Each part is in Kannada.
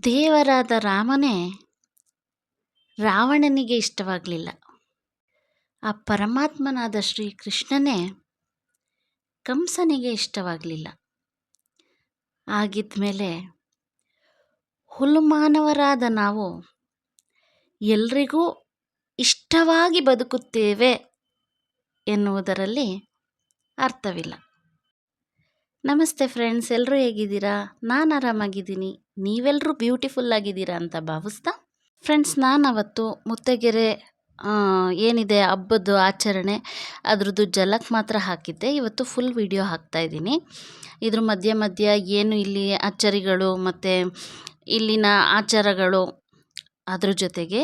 ದೇವರಾದ ರಾಮನೇ ರಾವಣನಿಗೆ ಇಷ್ಟವಾಗಲಿಲ್ಲ. ಆ ಪರಮಾತ್ಮನಾದ ಶ್ರೀಕೃಷ್ಣನೇ ಕಂಸನಿಗೆ ಇಷ್ಟವಾಗಲಿಲ್ಲ. ಆಗಿದ್ಮೇಲೆ ಹುಲುಮಾನವರಾದ ನಾವು ಎಲ್ರಿಗೂ ಇಷ್ಟವಾಗಿ ಬದುಕುತ್ತೇವೆ ಎನ್ನುವುದರಲ್ಲಿ ಅರ್ಥವಿಲ್ಲ. ನಮಸ್ತೆ ಫ್ರೆಂಡ್ಸ್, ಎಲ್ಲರೂ ಹೇಗಿದ್ದೀರಾ? ನಾನು ಆರಾಮಾಗಿದ್ದೀನಿ. ನೀವೆಲ್ಲರೂ ಬ್ಯೂಟಿಫುಲ್ ಆಗಿದ್ದೀರಾ ಅಂತ ಭಾವಿಸ್ತಾ ಫ್ರೆಂಡ್ಸ್, ನಾನವತ್ತು ಮುತ್ತಗೆರೆ ಏನಿದೆ ಹಬ್ಬದ ಆಚರಣೆ ಅದ್ರದ್ದು ಜಲಕ್ ಮಾತ್ರ ಹಾಕಿದ್ದೆ. ಇವತ್ತು ಫುಲ್ ವಿಡಿಯೋ ಹಾಕ್ತಾಯಿದ್ದೀನಿ. ಇದ್ರ ಮಧ್ಯೆ ಏನು ಇಲ್ಲಿ ಅಚ್ಚರಿಗಳು ಮತ್ತು ಇಲ್ಲಿನ ಆಚಾರಗಳು, ಅದ್ರ ಜೊತೆಗೆ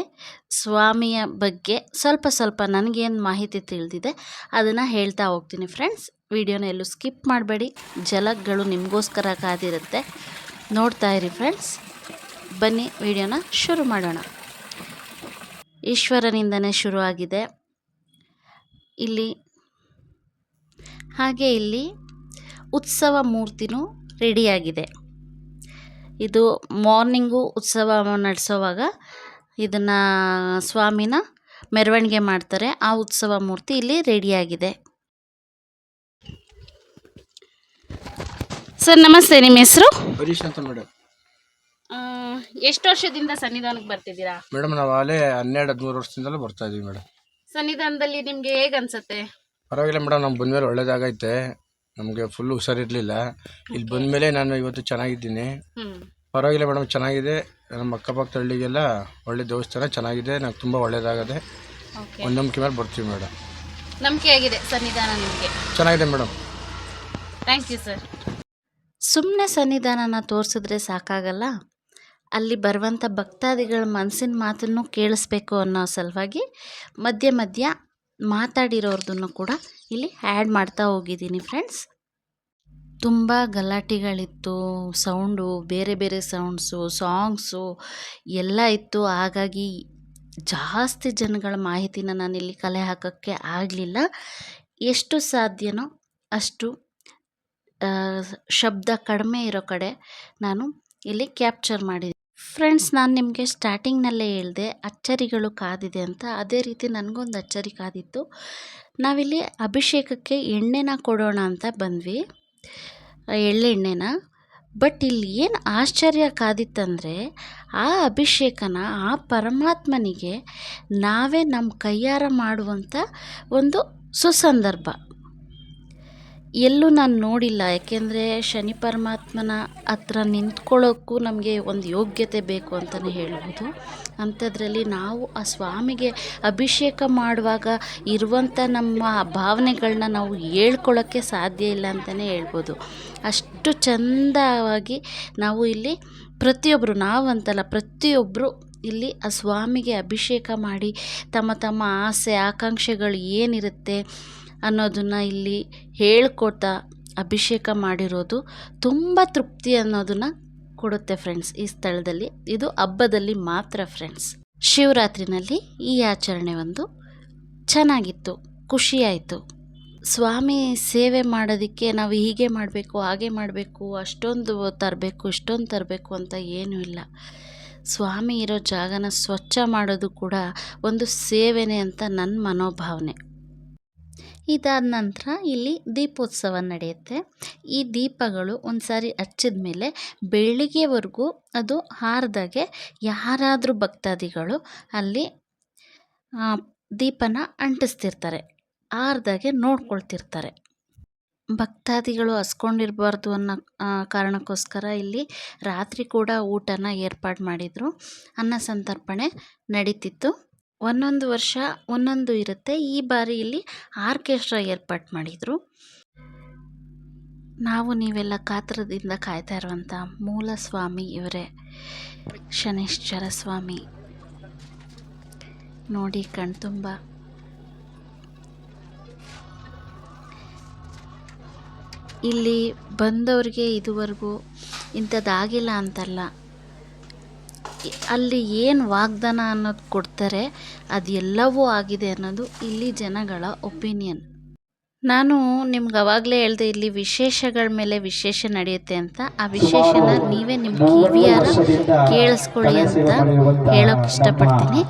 ಸ್ವಾಮಿಯ ಬಗ್ಗೆ ಸ್ವಲ್ಪ ನನಗೇನು ಮಾಹಿತಿ ತಿಳಿದಿದೆ ಅದನ್ನು ಹೇಳ್ತಾ ಹೋಗ್ತೀನಿ. ಫ್ರೆಂಡ್ಸ್, ವಿಡಿಯೋನ ಎಲ್ಲೂ ಸ್ಕಿಪ್ ಮಾಡಬೇಡಿ. ಜಲಕ್ಗಳು ನಿಮಗೋಸ್ಕರ ಕಾದಿರುತ್ತೆ, ನೋಡ್ತಾ ಇರಿ ಫ್ರೆಂಡ್ಸ್. ಬನ್ನಿ ವಿಡಿಯೋನ ಶುರು ಮಾಡೋಣ. ಈಶ್ವರನಿಂದನೇ ಶುರುವಾಗಿದೆ ಇಲ್ಲಿ. ಹಾಗೆ ಇಲ್ಲಿ ಉತ್ಸವ ಮೂರ್ತಿನೂ ರೆಡಿಯಾಗಿದೆ. ಇದು ಮಾರ್ನಿಂಗು ಉತ್ಸವ ನಡೆಸೋವಾಗ ಇದನ್ನು ಸ್ವಾಮಿನ ಮೆರವಣಿಗೆ ಮಾಡ್ತಾರೆ. ಆ ಉತ್ಸವ ಮೂರ್ತಿ ಇಲ್ಲಿ ರೆಡಿಯಾಗಿದೆ. ಸರ್ ನಮಸ್ತೆ, ನಿಮ್ಮ ಹೆಸರು? ಹರೀಶ್ ಅಂತ ಮೇಡಮ್. ಎಷ್ಟು ವರ್ಷದಿಂದ ಸನ್ನಿಧಾನಕ್ಕೆ ಬರ್ತಿದ್ದೀರಾ? ಮೇಡಮ್ ನಾವು ಅಲ್ಲೇ 12-13 ವರ್ಷದಿಂದಲೂ ಬರ್ತಾ ಇದೀವಿ ಮೇಡಮ್. ಸನ್ನಿಧಾನದಲ್ಲಿ ನಿಮಗೆ ಹೇಗೆ ಅನ್ಸುತ್ತೆ? ಪರವಾಗಿಲ್ಲ ಮೇಡಮ್, ನಮ್ಗೆ ಬಂದಮೇಲೆ ಒಳ್ಳೇದಾಗೈತೆ. ನಮಗೆ ಫುಲ್ ಹುಷಾರಿರಲಿಲ್ಲ. ಇಲ್ಲಿ ಬಂದಮೇಲೆ ನಾನು ಇವತ್ತು ಚೆನ್ನಾಗಿದ್ದೀನಿ. ಪರವಾಗಿಲ್ಲ ಮೇಡಮ್, ಚೆನ್ನಾಗಿದೆ. ನಮ್ಮ ಅಕ್ಕಪಕ್ಕ ಹಳ್ಳಿಗೆಲ್ಲ ಒಳ್ಳೆ ದೇವಸ್ಥಾನ ಚೆನ್ನಾಗಿದೆ. ನಂಗೆ ತುಂಬ ಒಳ್ಳೇದಾಗದೆ. ಒಂದು ನಂಬಿಕೆ ಮೇಲೆ ಬರ್ತೀವಿ ಮೇಡಮ್. ನಂಬಿಕೆ ಆಗಿದೆ ಸನ್ನಿಧಾನ ನಿಮಗೆ? ಚೆನ್ನಾಗಿದೆ ಮೇಡಮ್. Thank you sir. ಸುಮ್ಮನೆ ಸನ್ನಿಧಾನನ ತೋರಿಸಿದ್ರೆ ಸಾಕಾಗಲ್ಲ, ಅಲ್ಲಿ ಬರುವಂಥ ಭಕ್ತಾದಿಗಳ ಮನಸ್ಸಿನ ಮಾತನ್ನು ಕೇಳಿಸ್ಬೇಕು ಅನ್ನೋ ಸಲುವಾಗಿ ಮಧ್ಯ ಮಾತಾಡಿರೋರ್ದನ್ನು ಕೂಡ ಇಲ್ಲಿ ಆ್ಯಡ್ ಮಾಡ್ತಾ ಹೋಗಿದ್ದೀನಿ ಫ್ರೆಂಡ್ಸ್. ತುಂಬ ಗಲಾಟೆಗಳಿತ್ತು, ಸೌಂಡು, ಬೇರೆ ಸೌಂಡ್ಸು, ಸಾಂಗ್ಸು ಎಲ್ಲ ಇತ್ತು. ಹಾಗಾಗಿ ಜಾಸ್ತಿ ಜನಗಳ ಮಾಹಿತಿನ ನಾನಿಲ್ಲಿ ಕಲೆ ಹಾಕೋಕ್ಕೆ ಆಗಲಿಲ್ಲ. ಎಷ್ಟು ಸಾಧ್ಯನೋ ಅಷ್ಟು ಶಬ್ದ ಕಡಿಮೆ ಇರೋ ಕಡೆ ನಾನು ಇಲ್ಲಿ ಕ್ಯಾಪ್ಚರ್ ಮಾಡಿದೆ. ಫ್ರೆಂಡ್ಸ್, ನಾನು ನಿಮಗೆ ಸ್ಟಾರ್ಟಿಂಗ್ನಲ್ಲೇ ಹೇಳಿದೆ ಅಚ್ಚರಿಗಳು ಕಾದಿದೆ ಅಂತ. ಅದೇ ರೀತಿ ನನಗೊಂದು ಅಚ್ಚರಿ ಕಾದಿತ್ತು. ನಾವಿಲ್ಲಿ ಅಭಿಷೇಕಕ್ಕೆ ಎಣ್ಣೆನ ಕೊಡೋಣ ಅಂತ ಬಂದ್ವಿ, ಎಳ್ಳೆಣ್ಣೆನ. ಬಟ್ ಇಲ್ಲಿ ಏನು ಆಶ್ಚರ್ಯ ಕಾದಿತ್ತಂದರೆ, ಆ ಅಭಿಷೇಕನ ಆ ಪರಮಾತ್ಮನಿಗೆ ನಾವೇ ನಮ್ಮ ಕೈಯಾರ ಮಾಡುವಂಥ ಒಂದು ಸುಸಂದರ್ಭ ಎಲ್ಲೂ ನಾನು ನೋಡಿಲ್ಲ. ಯಾಕೆಂದರೆ ಶನಿ ಪರಮಾತ್ಮನ ಹತ್ರ ನಿಂತ್ಕೊಳ್ಳೋಕ್ಕೂ ನಮಗೆ ಒಂದು ಯೋಗ್ಯತೆ ಬೇಕು ಅಂತಲೇ ಹೇಳ್ಬೋದು. ಅಂಥದ್ರಲ್ಲಿ ನಾವು ಆ ಸ್ವಾಮಿಗೆ ಅಭಿಷೇಕ ಮಾಡುವಾಗ ಇರುವಂಥ ನಮ್ಮ ಭಾವನೆಗಳನ್ನ ನಾವು ಹೇಳ್ಕೊಳ್ಳೋಕ್ಕೆ ಸಾಧ್ಯ ಇಲ್ಲ ಅಂತಲೇ ಹೇಳ್ಬೋದು. ಅಷ್ಟು ಚೆಂದವಾಗಿ ನಾವು ಇಲ್ಲಿ ಪ್ರತಿಯೊಬ್ಬರು, ನಾವಂತಲ್ಲ ಪ್ರತಿಯೊಬ್ಬರು ಇಲ್ಲಿ ಆ ಸ್ವಾಮಿಗೆ ಅಭಿಷೇಕ ಮಾಡಿ ತಮ್ಮ ಆಸೆ ಆಕಾಂಕ್ಷೆಗಳು ಏನಿರುತ್ತೆ ಅನ್ನೋದನ್ನು ಇಲ್ಲಿ ಹೇಳ್ಕೊತಾ ಅಭಿಷೇಕ ಮಾಡಿರೋದು ತುಂಬ ತೃಪ್ತಿ ಅನ್ನೋದನ್ನು ಕೊಡುತ್ತೆ ಫ್ರೆಂಡ್ಸ್. ಈ ಸ್ಥಳದಲ್ಲಿ ಇದು ಹಬ್ಬದಲ್ಲಿ ಮಾತ್ರ ಫ್ರೆಂಡ್ಸ್. ಶಿವರಾತ್ರಿನಲ್ಲಿ ಈ ಆಚರಣೆ ಒಂದು ಚೆನ್ನಾಗಿತ್ತು, ಖುಷಿಯಾಯಿತು. ಸ್ವಾಮಿ ಸೇವೆ ಮಾಡೋದಕ್ಕೆ ನಾವು ಹೀಗೆ ಮಾಡಬೇಕು, ಹಾಗೆ ಮಾಡಬೇಕು, ಅಷ್ಟೊಂದು ತರಬೇಕು, ಇಷ್ಟೊಂದು ತರಬೇಕು ಅಂತ ಏನೂ ಇಲ್ಲ. ಸ್ವಾಮಿ ಇರೋ ಜಾಗನ ಸ್ವಚ್ಛ ಮಾಡೋದು ಕೂಡ ಒಂದು ಸೇವೆನೇ ಅಂತ ನನ್ನ ಮನೋಭಾವನೆ. ಇದಾದ ನಂತರ ಇಲ್ಲಿ ದೀಪೋತ್ಸವ ನಡೆಯುತ್ತೆ. ಈ ದೀಪಗಳು ಒಂದು ಸಾರಿ ಹಚ್ಚಿದ ಮೇಲೆ ಬೆಳಿಗ್ಗೆವರೆಗೂ ಅದು ಹಾರಿದಾಗೆ ಯಾರಾದರೂ ಭಕ್ತಾದಿಗಳು ಅಲ್ಲಿ ದೀಪನ ಅಂಟಿಸ್ತಿರ್ತಾರೆ, ಆರ್ದಾಗೆ ನೋಡ್ಕೊಳ್ತಿರ್ತಾರೆ. ಭಕ್ತಾದಿಗಳು ಹಸ್ಕೊಂಡಿರಬಾರ್ದು ಅನ್ನೋ ಕಾರಣಕ್ಕೋಸ್ಕರ ಇಲ್ಲಿ ರಾತ್ರಿ ಕೂಡ ಊಟನ ಏರ್ಪಾಡು ಮಾಡಿದರು. ಅನ್ನ ಸಂತರ್ಪಣೆ ನಡೀತಿತ್ತು. ಒಂದೊಂದು ವರ್ಷ ಒಂದೊಂದು ಇರುತ್ತೆ. ಈ ಬಾರಿ ಇಲ್ಲಿ ಆರ್ಕೆಸ್ಟ್ರಾ ಏರ್ಪಾಡು ಮಾಡಿದರು. ನಾವು ನೀವೆಲ್ಲ ಕಾತರದಿಂದ ಕಾಯ್ತಾ ಇರುವಂಥ ಮೂಲ ಸ್ವಾಮಿ ಇವರೇ, ಶನೈಶ್ಚರ ಸ್ವಾಮಿ. ನೋಡಿ ಕಣ್ತುಂಬ ಇಲ್ಲಿ ಬಂದವ್ರಿಗೆ ಇದುವರೆಗೂ ಇಂಥದ್ದಾಗಿಲ್ಲ ಅಂತಲ್ಲ, ಅಲ್ಲಿ ಏನು ವಾಗ್ದಾನ ಅನ್ನೋದು ಕೊಡ್ತಾರೆ ಅದೆಲ್ಲವೂ ಆಗಿದೆ ಅನ್ನೋದು ಇಲ್ಲಿ ಜನಗಳ ಒಪಿನಿಯನ್. ನಾನು ನಿಮ್ಗೆ ಅವಾಗಲೇ ಹೇಳ್ದೆ ಇಲ್ಲಿ ವಿಶೇಷಗಳ ಮೇಲೆ ವಿಶೇಷ ನಡೆಯುತ್ತೆ ಅಂತ. ಆ ವಿಶೇಷನ ನೀವೇ ನಿಮ್ಮ ಕಿವಿಯಾರ ಕೇಳಿಸ್ಕೊಳ್ಳಿ ಅಂತ ಹೇಳೋಕೆ ಇಷ್ಟಪಡ್ತೀನಿ.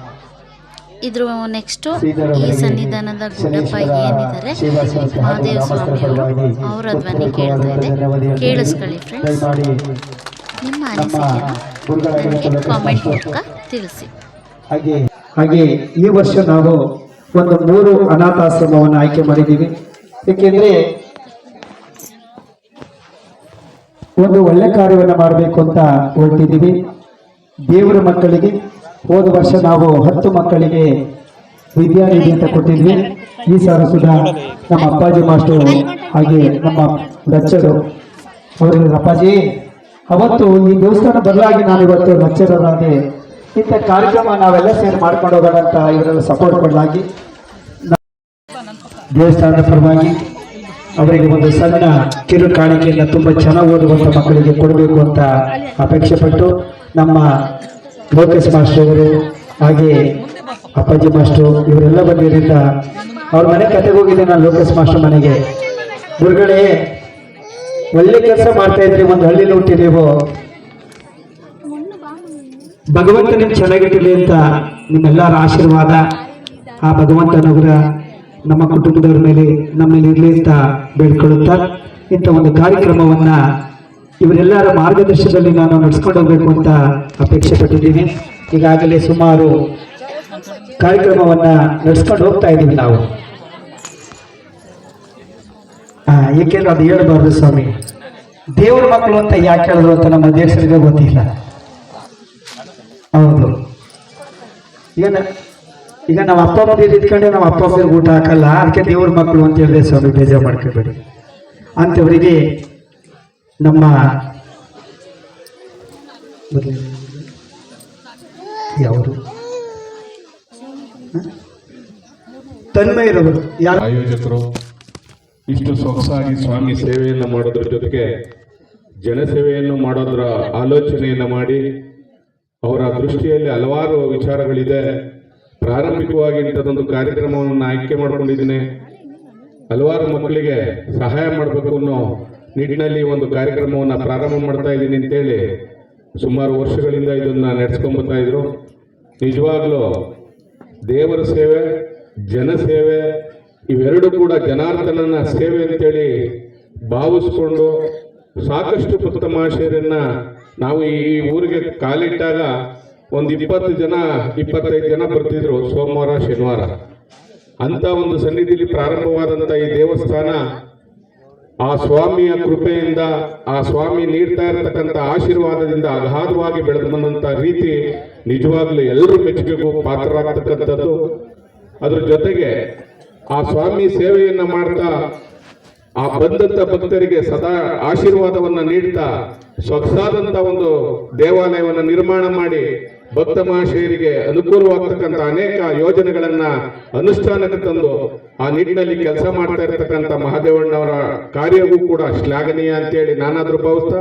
ಇದ್ರ ನೆಕ್ಸ್ಟು ಈ ಸನ್ನಿಧಾನದ ಗುಡ್ಡಪ್ಪ ಏನಿದ್ದಾರೆ ಮಹಾದೇವ ಸ್ವಾಮಿಯವರು, ಅವರ ಧ್ವನಿ ಕೇಳ್ತಾ ಇದೆ, ಕೇಳಿಸ್ಕೊಳ್ಳಿ ಫ್ರೆಂಡ್ಸ್. ನಿಮ್ಮ ಅನಿಸಿಕೆನ ನನಗೆ ಕಾಮೆಂಟ್ ಮೂಲಕ ತಿಳಿಸಿ. ಹಾಗೆ ಈ ವರ್ಷ ನಾವು ಒಂದು 3 ಅನಾಥಾಶ್ರಮವನ್ನು ಆಯ್ಕೆ ಮಾಡಿದ್ದೀವಿ. ಏಕೆಂದ್ರೆ ಒಂದು ಒಳ್ಳೆ ಕಾರ್ಯವನ್ನು ಮಾಡಬೇಕು ಅಂತ ಹೊರಟಿದ್ದೀವಿ. ದೇವರ ಮಕ್ಕಳಿಗೆ ಹೋದ ವರ್ಷ ನಾವು 10 ಮಕ್ಕಳಿಗೆ ವಿದ್ಯಾನಿಧಿ ಅಂತ ಕೊಟ್ಟಿದ್ವಿ. ಈ ಸಾರಿ ಸುಧಾ ನಮ್ಮ ಅಪ್ಪಾಜಿ ಮಾಸ್ಟರ್ ಹಾಗೆ ನಮ್ಮ ರಚ್ಚರು ಅವರು, ಅಪ್ಪಾಜಿ ಅವತ್ತು ಈ ದೇವಸ್ಥಾನ ಬದಲಾಗಿ ನಾನು ಇವತ್ತು ರಚ್ಚರಾದೆ, ಇಂಥ ಕಾರ್ಯಕ್ರಮ ನಾವೆಲ್ಲ ಸೇರಿ ಮಾಡ್ಕೊಂಡು ಹೋಗೋಣ ಅಂತ ಇವರೆಲ್ಲ ಸಪೋರ್ಟ್ ಕೊಡಲಾಗಿ ದೇವಸ್ಥಾನದ ಪರವಾಗಿ ಅವರಿಗೆ ಒಂದು ಸಣ್ಣ ಕಿರು ಕಾಣಿಕೆಯನ್ನು ತುಂಬ ಚೆನ್ನಾಗಿ ಓದುವಂಥ ಮಕ್ಕಳಿಗೆ ಕೊಡಬೇಕು ಅಂತ ಅಪೇಕ್ಷೆ ಪಟ್ಟು ನಮ್ಮ ಲೋಕೇಶ್ ಮಾಸ್ಟರ್ ಅವರು ಹಾಗೆ ಅಪ್ಪಾಜಿ ಮಾಸ್ಟರ್ ಇವರೆಲ್ಲ ಬಂದಿದ್ದರಿಂದ ಅವ್ರ ಮನೆ ಕತೆಗೆ ಹೋಗಿದ್ದೆ ನಾನು. ಲೋಕೇಶ್ ಮಾಸ್ಟರ್ ಮನೆಗೆ, ಗುರುಗಳೇ ಒಳ್ಳೆ ಕೆಲಸ ಮಾಡ್ತಾ ಇದ್ರಿ, ಒಂದು ಹಳ್ಳಿಲಿ ಹುಟ್ಟಿದೆವು, ಭಗವಂತ ನಿಮ್ಗೆ ಚೆನ್ನಾಗಿಟ್ಟಿರಲಿ ಅಂತ ನಿಮ್ಮೆಲ್ಲರ ಆಶೀರ್ವಾದ ಆ ಭಗವಂತನವರ ನಮ್ಮ ಕುಟುಂಬದವರ ಮೇಲೆ ನಮ್ಮಲ್ಲಿ ಇರಲಿ ಅಂತ ಬೇಡ್ಕೊಳ್ಳುತ್ತಾ ಇಂಥ ಒಂದು ಕಾರ್ಯಕ್ರಮವನ್ನ ಇವರೆಲ್ಲರ ಮಾರ್ಗದರ್ಶನದಲ್ಲಿ ನಾನು ನಡೆಸ್ಕೊಂಡು ಹೋಗ್ಬೇಕು ಅಂತ ಅಪೇಕ್ಷೆ ಪಟ್ಟಿದ್ದೀನಿ. ಈಗಾಗಲೇ ಸುಮಾರು ಕಾರ್ಯಕ್ರಮವನ್ನ ನಡೆಸ್ಕೊಂಡು ಹೋಗ್ತಾ ಇದ್ದೀವಿ ನಾವು. ಏಕೆಂದ್ರೆ ಅದು ಹೇಳಬಾರ್ದು ಸ್ವಾಮಿ, ದೇವ್ರ ಮಕ್ಕಳು ಅಂತ ಯಾಕೆ ಹೇಳಿದ್ರು ಅಂತ ನಮ್ಮ ದೇಶರಿಗೆ ಗೊತ್ತಿಲ್ಲ. ಹೌದು, ಈಗ ನಮ್ಮ ಅಪ್ಪ ಅಮ್ಮ ಇದ್ಕೊಂಡೆ ನಮ್ಮ ಅಪ್ಪ ಅಮ್ಮರಿಗೆ ಊಟ ಹಾಕಲ್ಲ, ಅದಕ್ಕೆ ದೇವ್ರ ಮಕ್ಕಳು ಅಂತ ಹೇಳಿದೆ ಸ್ವಾಮಿ, ಬೇಜಾರು ಮಾಡ್ಕೋಬೇಡಿ. ಅಂಥವರಿಗೆ ನಮ್ಮ ಯಾವರು ತನ್ಮಯರವರು ಯಾರು ಆಯೋಜಕರು ಇಷ್ಟು ಸೊಗಸಾಗಿ ಸ್ವಾಮಿ ಸೇವೆಯನ್ನು ಮಾಡೋದ್ರ ಜೊತೆಗೆ ಜನಸೇವೆಯನ್ನು ಮಾಡೋದರ ಆಲೋಚನೆಯನ್ನು ಮಾಡಿ ಅವರ ದೃಷ್ಟಿಯಲ್ಲಿ ಹಲವಾರು ವಿಚಾರಗಳಿದೆ. ಪ್ರಾರಂಭಿಕವಾಗಿ ಇಂಥದ್ದೊಂದು ಕಾರ್ಯಕ್ರಮವನ್ನು ಆಯ್ಕೆ ಮಾಡ್ಕೊಂಡಿದ್ದೀನಿ. ಹಲವಾರು ಮಕ್ಕಳಿಗೆ ಸಹಾಯ ಮಾಡಬೇಕು ಅನ್ನೋ ನಿಟ್ಟಿನಲ್ಲಿ ಒಂದು ಕಾರ್ಯಕ್ರಮವನ್ನು ಪ್ರಾರಂಭ ಮಾಡ್ತಾ ಇದ್ದೀನಿ ಅಂತೇಳಿ ಸುಮಾರು ವರ್ಷಗಳಿಂದ ಇದನ್ನ ನಡೆಸ್ಕೊಂಡ್ಬರ್ತಾ ಇದ್ರು. ನಿಜವಾಗ್ಲೂ ದೇವರ ಸೇವೆ, ಜನಸೇವೆ ಇವೆರಡು ಕೂಡ ಜನಾರ್ದನನ ಸೇವೆ ಅಂತೇಳಿ ಭಾವಿಸ್ಕೊಂಡು ಸಾಕಷ್ಟು ಭಕ್ತ ಮಹಾಶಯರನ್ನ ನಾವು ಈ ಊರಿಗೆ ಕಾಲಿಟ್ಟಾಗ ಒಂದು 20 ಜನ 25 ಜನ ಬರ್ತಿದ್ರು ಸೋಮವಾರ ಶನಿವಾರ. ಅಂತ ಒಂದು ಸನ್ನಿಧಿಲಿ ಪ್ರಾರಂಭವಾದಂಥ ಈ ದೇವಸ್ಥಾನ ಆ ಸ್ವಾಮಿಯ ಕೃಪೆಯಿಂದ, ಆ ಸ್ವಾಮಿ ನೀಡ್ತಾ ಇರತಕ್ಕಂಥ ಆಶೀರ್ವಾದದಿಂದ ಅಗಾಧವಾಗಿ ಬೆಳೆದು ಬಂದಂಥ ರೀತಿ ನಿಜವಾಗ್ಲೂ ಎಲ್ಲರೂ ಮೆಚ್ಚುಗೆಗೂ ಪಾತ್ರರಾಗ್ತಕ್ಕಂಥದ್ದು. ಅದ್ರ ಜೊತೆಗೆ ಆ ಸ್ವಾಮಿ ಸೇವೆಯನ್ನ ಮಾಡ್ತಾ ಆ ಬಂದಂತ ಭಕ್ತರಿಗೆ ಸದಾ ಆಶೀರ್ವಾದವನ್ನ ನೀಡ್ತಾ ಸೊಗಸಾದಂತ ಒಂದು ದೇವಾಲಯವನ್ನ ನಿರ್ಮಾಣ ಮಾಡಿ ಭಕ್ತ ಮಹಾಶಯರಿಗೆ ಅನುಕೂಲವಾಗ್ತಕ್ಕಂಥ ಅನೇಕ ಯೋಜನೆಗಳನ್ನ ಅನುಷ್ಠಾನಕ್ಕೆ ತಂದು ಆ ನಿಟ್ಟಿನಲ್ಲಿ ಕೆಲಸ ಮಾಡ್ತಾ ಇರತಕ್ಕಂಥ ಮಹಾದೇವಣ್ಣವರ ಕಾರ್ಯವೂ ಕೂಡ ಶ್ಲಾಘನೀಯ ಅಂತೇಳಿ ನಾನಾದ್ರೂ ಭಾವಿಸ್ತಾ,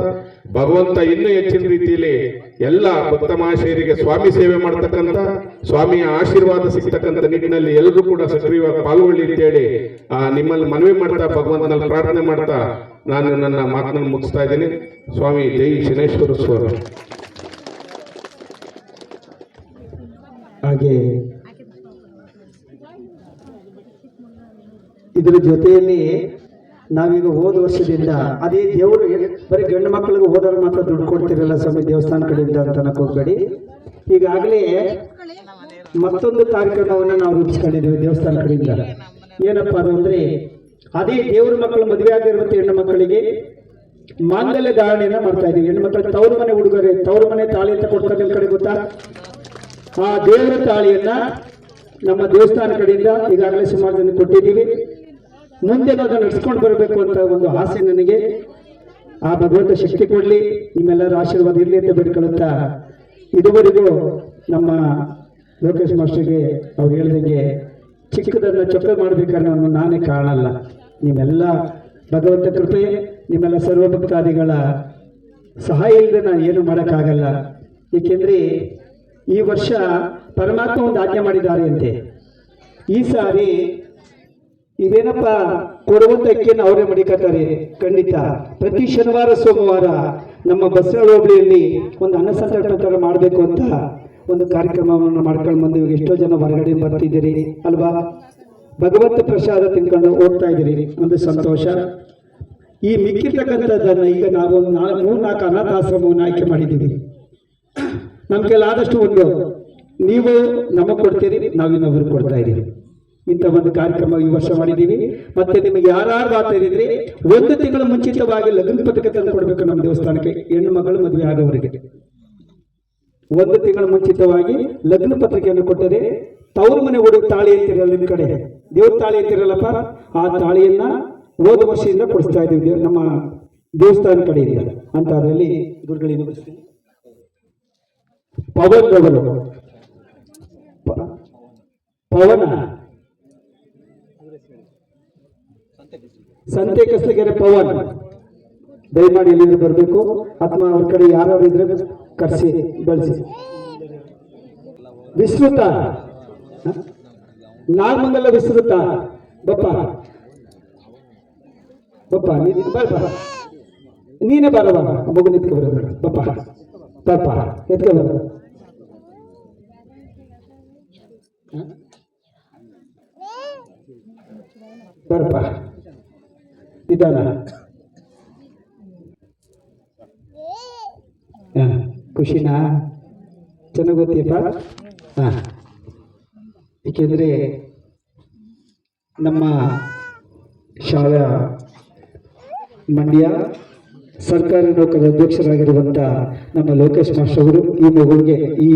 ಭಗವಂತ ಇನ್ನೂ ಹೆಚ್ಚಿನ ರೀತಿಯಲ್ಲಿ ಎಲ್ಲ ಭಕ್ತ ಮಹಾಶಯರಿಗೆ ಸ್ವಾಮಿ ಸೇವೆ ಮಾಡ್ತಕ್ಕಂಥ, ಸ್ವಾಮಿಯ ಆಶೀರ್ವಾದ ಸಿಗ್ತಕ್ಕಂಥ ನಿಟ್ಟಿನಲ್ಲಿ ಎಲ್ಲರೂ ಕೂಡ ಸಕ್ರಿಯವಾಗಿ ಪಾಲ್ಗೊಳ್ಳಿ ಅಂತೇಳಿ ನಿಮ್ಮಲ್ಲಿ ಮನವಿ ಮಾಡ್ತಾ, ಭಗವಂತನಲ್ಲಿ ಪ್ರಾರ್ಥನೆ ಮಾಡ್ತಾ ನಾನು ನನ್ನ ಮಾತನ್ನು ಮುಗಿಸ್ತಾ ಇದ್ದೀನಿ. ಸ್ವಾಮಿ ಜೈ ಶನೇಶ್ವರ ಸ್ವಾಮಿ. ಹಾಗೆ ಇದರ ಜೊತೆಯಲ್ಲಿ ನಾವೀಗ ಹೋದ ವರ್ಷದಿಂದ ಅದೇ ದೇವರು ಬರೀ ಗಂಡು ಮಕ್ಕಳಿಗೆ ಹೋದಾಗ ಮಾತ್ರ ದುಡ್ಡು ಕೊಡ್ತಿರಲ್ಲ ಸ್ವಾಮಿ ದೇವಸ್ಥಾನ ಕಡೆಯಿಂದ ಅಂತ ಅನ್ನಕ್ಕೆ ಹೋಗ್ಬೇಡಿ. ಈಗಾಗಲೇ ಮತ್ತೊಂದು ಕಾರ್ಯಕ್ರಮವನ್ನು ನಾವು ರೂಪಿಸ್ಕೊಂಡಿದ್ದೀವಿ ದೇವಸ್ಥಾನ ಕಡೆಯಿಂದ. ಏನಪ್ಪ ಅದು ಅಂದ್ರೆ, ಅದೇ ದೇವ್ರ ಮಕ್ಕಳು ಮದುವೆ ಆಗಿರುವಂಥ ಹೆಣ್ಣು ಮಕ್ಕಳಿಗೆ ಮಾಂಗಲ್ಯ ಧಾರಣೆಯನ್ನ ಮಾಡ್ತಾ ಇದ್ದೀವಿ. ಹೆಣ್ಣು ಮಕ್ಕಳಿಗೆ ತವರು ಮನೆ ಹುಡುಗರೆ ತವರು ಮನೆ ತಾಳಿ ಅಂತ ಕೊಡ್ತಾರೆ, ನಿಮ್ಮ ಕಡೆ ಗೊತ್ತಾ? ಆ ದೇವರ ತಾಳಿಯನ್ನ ನಮ್ಮ ದೇವಸ್ಥಾನ ಕಡೆಯಿಂದ ಈಗಾಗಲೇ ಸುಮಾರು ಜನ ಕೊಟ್ಟಿದ್ದೀವಿ. ಮುಂದೆ ಅದನ್ನು ನಡೆಸ್ಕೊಂಡು ಬರಬೇಕು ಅಂತ ಒಂದು ಆಸೆ ನನಗೆ. ಆ ಭಗವಂತ ಶಕ್ತಿ ಕೊಡ್ಲಿ, ನಿಮ್ಮೆಲ್ಲರ ಆಶೀರ್ವಾದ ಇರಲಿ ಅಂತ ಬೇಡ್ಕೊಳ್ಳುತ್ತಾ, ಇದುವರೆಗೂ ನಮ್ಮ ಲೋಕೇಶ್ ಮಾಸ್ಟರ್ಗೆ ಅವ್ರು ಹೇಳಿದಂಗೆ ಚಿಕ್ಕದನ್ನು ಚೊಕ್ಕ ಮಾಡಬೇಕಾದ್ರೆ ನಾನೇ ಕಾಣಲ್ಲ. ನಿಮ್ಮೆಲ್ಲ ಭಗವಂತ ಕೃಪೆ, ನಿಮ್ಮೆಲ್ಲ ಸರ್ವಭಕ್ತಾದಿಗಳ ಸಹಾಯ ಇಲ್ಲದೆ ನಾನು ಏನು ಮಾಡೋಕ್ಕಾಗಲ್ಲ. ಏಕೆಂದರೆ ಈ ವರ್ಷ ಪರಮಾತ್ಮ ಒಂದು ಆಜ್ಞೆ ಮಾಡಿದ್ದಾರೆ ಅಂತೆ. ಈ ಸಾರಿ ಇವೇನಪ್ಪ ಕೊಡುವಂತ ಅಕ್ಕಿಯನ್ನು ಅವರೇ ಮಡಿಕತ್ತಾರೆ. ಖಂಡಿತ ಪ್ರತಿ ಶನಿವಾರ ಸೋಮವಾರ ನಮ್ಮ ಬಸವ ಹೋಬಳಿಯಲ್ಲಿ ಒಂದು ಅನ್ನ ಸಂತರ್ಪಣೆ ಮಾಡಬೇಕು ಅಂತ ಒಂದು ಕಾರ್ಯಕ್ರಮವನ್ನು ಮಾಡ್ಕೊಂಡು ಬಂದು ಇವಾಗ ಎಷ್ಟೋ ಜನ ಹೊರಗಡೆ ಬರ್ತಿದ್ದೀರಿ ಅಲ್ವಾ. ಭಗವಂತ ಪ್ರಸಾದ ತಿನ್ಕೊಂಡು ಹೋಗ್ತಾ ಇದ್ದೀರಿ, ಒಂದು ಸಂತೋಷ. ಈ ಮಿಕ್ಕಿರ್ತಕ್ಕಂಥದ್ದನ್ನು ಈಗ ನಾವು 3-4 ಅನಾಥಾಶ್ರಮವನ್ನು ಆಯ್ಕೆ ಮಾಡಿದ್ದೀವಿ. ನಮ್ಮ ಕೈಲಾದಷ್ಟು ಒಂದು ನೀವು ನಮಗೆ ಕೊಡ್ತೀರಿ, ನಾವು ಇನ್ನೊಬ್ರಿಗೆ ಕೊಡ್ತಾ ಇದ್ದೀವಿ. ಇಂಥ ಒಂದು ಕಾರ್ಯಕ್ರಮ ಈ ವರ್ಷ ಮಾಡಿದ್ದೀವಿ. ಮತ್ತೆ ನಿಮಗೆ ಯಾರು ಆಗ್ತಾ ಇದ್ರಿ 1 ತಿಂಗಳ ಮುಂಚಿತವಾಗಿ ಲಗ್ನ ಪತ್ರಿಕೆ ತಂದು ಕೊಡಬೇಕು ನಮ್ಮ ದೇವಸ್ಥಾನಕ್ಕೆ. ಹೆಣ್ಣು ಮಗಳು ಮದುವೆ ಆಗೋವರಿಗೆ 1 ತಿಂಗಳ ಮುಂಚಿತವಾಗಿ ಲಗ್ನ ಪತ್ರಿಕೆಯನ್ನು ಕೊಟ್ಟರೆ ತವರು ಮನೆ ಹುಡುಗ ತಾಳಿ ಅಂತಿರಲ್ಲ, ನಿಮ್ಮ ಕಡೆ ದೇವ್ರ ತಾಳಿ ಅಂತಿರಲ್ಲಪ್ಪ, ಆ ತಾಳಿಯನ್ನ ಹೋದ ವರ್ಷದಿಂದ ಕೊಡಿಸ್ತಾ ಇದ್ದೀವಿ ನಮ್ಮ ದೇವಸ್ಥಾನ ಕಡೆಯಿಂದ ಅಂತ. ಅದರಲ್ಲಿ ಗುರುಗಳಿಂದ ಪವನ್ ಅವರು ಪವನ ಸಂತೆ ಕಸಗೆರೆ ಪವನ್ ದಯಮಾಡಿ ಎಲ್ಲಿಂದ ಬರಬೇಕು, ಅಥವಾ ಅವ್ರ ಕಡೆ ಯಾರು ಇದ್ರೆ ಕರೆಸಿ ಬಳಸಿ. ವಿಸ್ತೃತ ನಾಗಮಂಗಲ ವಿಸ್ತೃತ ಬಪ್ಪ ಬಪ್ಪ ನೀನೇ ಬರವ ಮಗು ನಿತ್ಕೊ ಬರೋದು ಬಪ್ಪ ಬಪ್ಪ ಎತ್ಕೊ ಬರ. ಬರಪ್ಪ ನಿಧಾನ. ಖುಷಿನಾ? ಚೆನ್ನಾಗಿ ಗೊತ್ತಿಯಪ್ಪ. ಹಾಂ, ಏಕೆಂದರೆ ನಮ್ಮ ಶಾಲಾ ಮಂಡ್ಯ ಸರ್ಕಾರಿ ನೌಕರ ಅಧ್ಯಕ್ಷರಾಗಿರುವಂಥ ನಮ್ಮ ಲೋಕೇಶ್ ಮಾಸ್ಟರ್ ಅವರು ಈ ಮಗುವಿಗೆ ಈ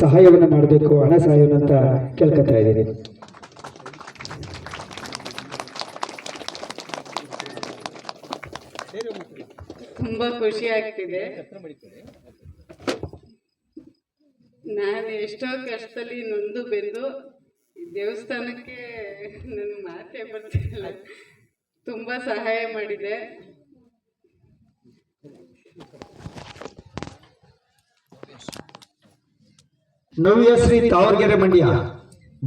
ಸಹಾಯವನ್ನು ಮಾಡಬೇಕು, ಹಣ ಸಹಾಯವನ್ನು ಅಂತ ಕೇಳ್ಕೊತಾ ಇದ್ದೀನಿ. ತುಂಬಾ ಖುಷಿ ಆಗ್ತಿದೆ. ನಾನು ಎಷ್ಟೋ ಕಷ್ಟದಲ್ಲಿ ನೊಂದು ಬೆಂದು ದೇವಸ್ಥಾನಕ್ಕೆ ನನ್ನ ಮಾತೇ ಬರ್ತಿಲ್ಲ, ತುಂಬಾ ಸಹಾಯ ಮಾಡಿದೆ. ನವ್ಯಶ್ರೀ ತಾವರ್ಗೆರೆ ಮಂಡ್ಯ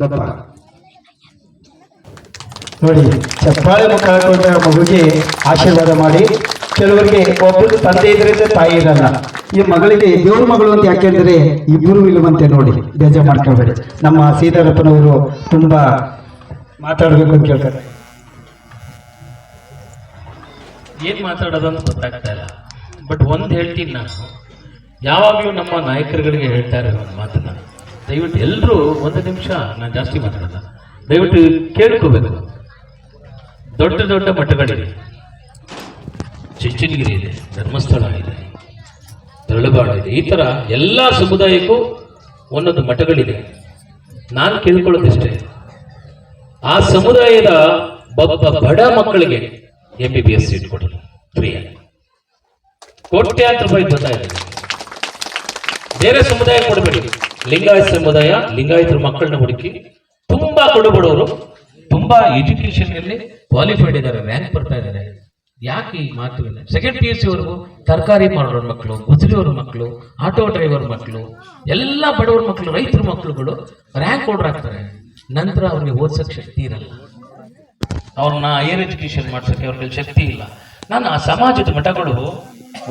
ಬಪ್ಪ ನೋಡಿ, ಚಪ್ಪಾಳೆ ಮುಖಾಂತರ ಮಗುಗೆ ಆಶೀರ್ವಾದ ಮಾಡಿ. ಕೆಲವರಿಗೆ ಒಬ್ಬರು ತಂದೆ ಇದ್ರಿಂದ ತಾಯಿ ಇರಲ್ಲ. ಈ ಮಗಳಿಗೆ ದೇವ್ರ ಮಗಳು ಅಂತ ಯಾಕೆಂದ್ರೆ ಇಬ್ಬರು ಇಲ್ಲವಂತೆ ನೋಡಿ, ಬೇಜಾರು ಮಾಡ್ಕೊಳ್ಬೇಡಿ. ನಮ್ಮ ಸೀತಾರಪ್ಪನವರು ತುಂಬಾ ಮಾತಾಡಬೇಕು ಅಂತ ಕೇಳ್ತಾರೆ. ಏನ್ ಮಾತಾಡೋದು ಅಂತ ಗೊತ್ತಾಗ್ತಾ ಇಲ್ಲ. ಬಟ್ ಒಂದು ಹೇಳ್ತೀನಿ, ನಾನು ಯಾವಾಗಲೂ ನಮ್ಮ ನಾಯಕರುಗಳಿಗೆ ಹೇಳ್ತಾ ಇರೋ ಒಂದು ಮಾತನ್ನ ದಯವಿಟ್ಟು ಎಲ್ಲರೂ 1 ನಿಮಿಷ, ನಾನು ಜಾಸ್ತಿ ಮಾತಾಡೋಲ್ಲ, ದಯವಿಟ್ಟು ಕೇಳ್ಕೋಬೇಕು. ದೊಡ್ಡ ದೊಡ್ಡ ಮಠಗಳಿವೆ, ಚುಂಚನಗಿರಿ ಇದೆ, ಧರ್ಮಸ್ಥಳ ಇದೆ, ತರಳಬಾಳು ಇದೆ, ಈ ಥರ ಎಲ್ಲ ಸಮುದಾಯಕ್ಕೂ ಒಂದೊಂದು ಮಠಗಳಿದೆ. ನಾನು ಕೇಳ್ಕೊಳ್ಳೋದಿಷ್ಟೇ, ಆ ಸಮುದಾಯದ ಬಡ ಮಕ್ಕಳಿಗೆ MBBS ಸೀಟ್ ಕೊಡಿ, ಫ್ರೀಯಾಗಿ. ಕೋಟ್ಯಾಂತರ ರೂಪಾಯಿ ಗೊತ್ತಾಯಿತು. ಬೇರೆ ಸಮುದಾಯ ಕೊಡಬೇಡಿ, ಲಿಂಗಾಯತ ಸಮುದಾಯ, ಲಿಂಗಾಯತರ ಮಕ್ಕಳನ್ನ ಹುಡುಕಿ. ತುಂಬಾ ಕೊಡುಬಡವರು, ತುಂಬಾ ಎಜುಕೇಶನ್ ಅಲ್ಲಿ ಕ್ವಾಲಿಫೈಡ್ ಇದ್ದಾರೆ, ರ್ಯಾಂಕ್ ಬರ್ತಾ ಇದ್ದಾರೆ. ಯಾಕೆ ಈ ಮಾತು ಇಲ್ಲ? 2nd PUC ವರೆಗೂ ತರಕಾರಿ ಮಾಡೋರ ಮಕ್ಕಳು, ಗುಜರಿಯವ್ರ ಮಕ್ಕಳು, ಆಟೋ ಡ್ರೈವರ್ ಮಕ್ಕಳು, ಎಲ್ಲ ಬಡವರ ಮಕ್ಕಳು, ರೈತರ ಮಕ್ಕಳುಗಳು ರ್ಯಾಂಕ್ ಹೋಲ್ಡರ್ ಆಗ್ತಾರೆ. ನಂತರ ಅವ್ರಿಗೆ ಓದ್ಸಕ್ಕೆ ಶಕ್ತಿ ಇರಲ್ಲ, ಅವ್ರನ್ನ ಹೈಯರ್ ಎಜುಕೇಶನ್ ಮಾಡ್ಸಕ್ಕೆ ಅವ್ರಿಗೆ ಶಕ್ತಿ ಇಲ್ಲ. ನಾನು ಆ ಸಮಾಜದ ಮಠಗಳು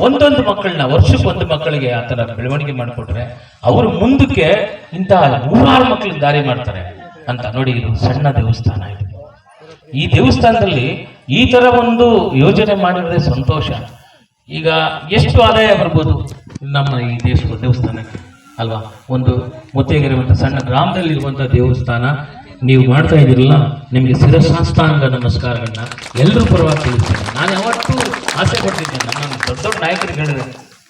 ಒಂದೊಂದು ಮಕ್ಕಳನ್ನ ವರ್ಷಕ್ಕೆ 1 ಮಕ್ಕಳಿಗೆ ಆ ಥರ ಬೆಳವಣಿಗೆ ಮಾಡಿಕೊಟ್ರೆ ಅವರು ಮುಂದಕ್ಕೆ ಇಂತಹ 100 ಮಕ್ಕಳಿಗೆ ದಾರಿ ಮಾಡ್ತಾರೆ ಅಂತ. ನೋಡಿ, ಇದು ಸಣ್ಣ ದೇವಸ್ಥಾನ ಇದೆ. ಈ ದೇವಸ್ಥಾನದಲ್ಲಿ ಈ ತರ ಒಂದು ಯೋಜನೆ ಮಾಡಿದ್ರೆ ಸಂತೋಷ. ಈಗ ಎಷ್ಟು ಆದಾಯ ಬರ್ಬೋದು ನಮ್ಮ ಈ ದೇವಸ್ಥಾನಕ್ಕೆ ಅಲ್ವಾ? ಒಂದು ಮುತ್ತೇಗೆರೆ ಅಂತ ಸಣ್ಣ ಗ್ರಾಮದಲ್ಲಿ ಇರುವಂತಹ ದೇವಸ್ಥಾನ ನೀವು ಮಾಡ್ತಾ ಇದ್ದೀರಲ್ಲ, ನಿಮಗೆ ಶಿರಸಾಷ್ಟಾಂಗ ನಮಸ್ಕಾರಗಳನ್ನ ಎಲ್ಲರೂ ಪರವಾಗಿ ತಿಳಿಸ್ತೇನೆ. ನಾನು ಯಾವತ್ತೂ ಆಸೆ ಪಡ್ತಿದ್ದೇನೆ, ನನ್ನ ದೊಡ್ಡ ದೊಡ್ಡ ನಾಯಕರಿಗೆ ಹೇಳಿದೆ,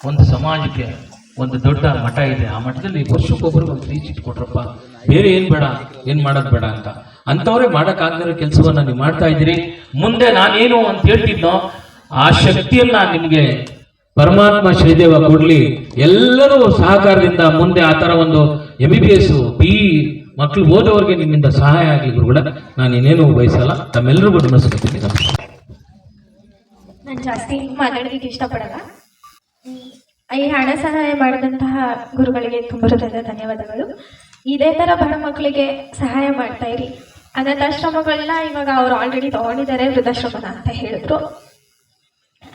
ಒಂದು ಸಮಾಜಕ್ಕೆ ಒಂದು ದೊಡ್ಡ ಮಠ ಇದೆ, ಆ ಮಠದಲ್ಲಿ ವರ್ಷಕ್ಕೊಬ್ಬರು ಒಂದು ಫ್ರೀ ಸೀಟ್ ಕೊಟ್ರಪ್ಪ, ಬೇರೆ ಏನು ಬೇಡ, ಏನು ಮಾಡೋದು ಬೇಡ ಅಂತ. ಅಂಥವರೇ ಮಾಡೋಕ್ಕಾಗದಿರೋ ಕೆಲಸವನ್ನು ನೀವು ಮಾಡ್ತಾ ಇದ್ದೀರಿ. ಮುಂದೆ ನಾನೇನು ಅಂತ ಹೇಳ್ತಿದ್ನೋ ಆ ಶಕ್ತಿಯನ್ನ ನಿಮಗೆ ಪರಮಾತ್ಮ ಶ್ರೀದೇವ ಕೊಡ್ಲಿ. ಎಲ್ಲರೂ ಸಹಕಾರದಿಂದ ಮುಂದೆ ಆ ಥರ ಒಂದು MBBS BE ಮಕ್ಕಳು ಓದೋರಿಗೆ ನಿಮ್ಮಿಂದ ಸಹಾಯ ಆಗಲಿ ಗುರುಗಳ. ನಾನು ಇನ್ನೇನು ಬಯಸಲ್ಲ, ತಮ್ಮೆಲ್ಲರಿಗೂ ನಮಸ್ಕರಿಸ್ತೀನಿ. ನಾನು ಜಾಸ್ತಿ ಮಾತಾಡೋದಕ್ಕೆ ಇಷ್ಟಪಡಲ್ಲ. ಈ ಹಣ ಸಹಾಯ ಮಾಡಿದಂತಹ ಗುರುಗಳಿಗೆ ತುಂಬ ಹೃದಯದ ಧನ್ಯವಾದಗಳು. ಇದೇ ಥರ ಬಡ ಮಕ್ಕಳಿಗೆ ಸಹಾಯ ಮಾಡ್ತಾ ಇರಿ. ಅನಾಥಾಶ್ರಮಗಳನ್ನ ಇವಾಗ ಅವ್ರು ಆಲ್ರೆಡಿ ತಗೊಂಡಿದ್ದಾರೆ ವೃದ್ಧಾಶ್ರಮನ ಅಂತ ಹೇಳಿದ್ರು.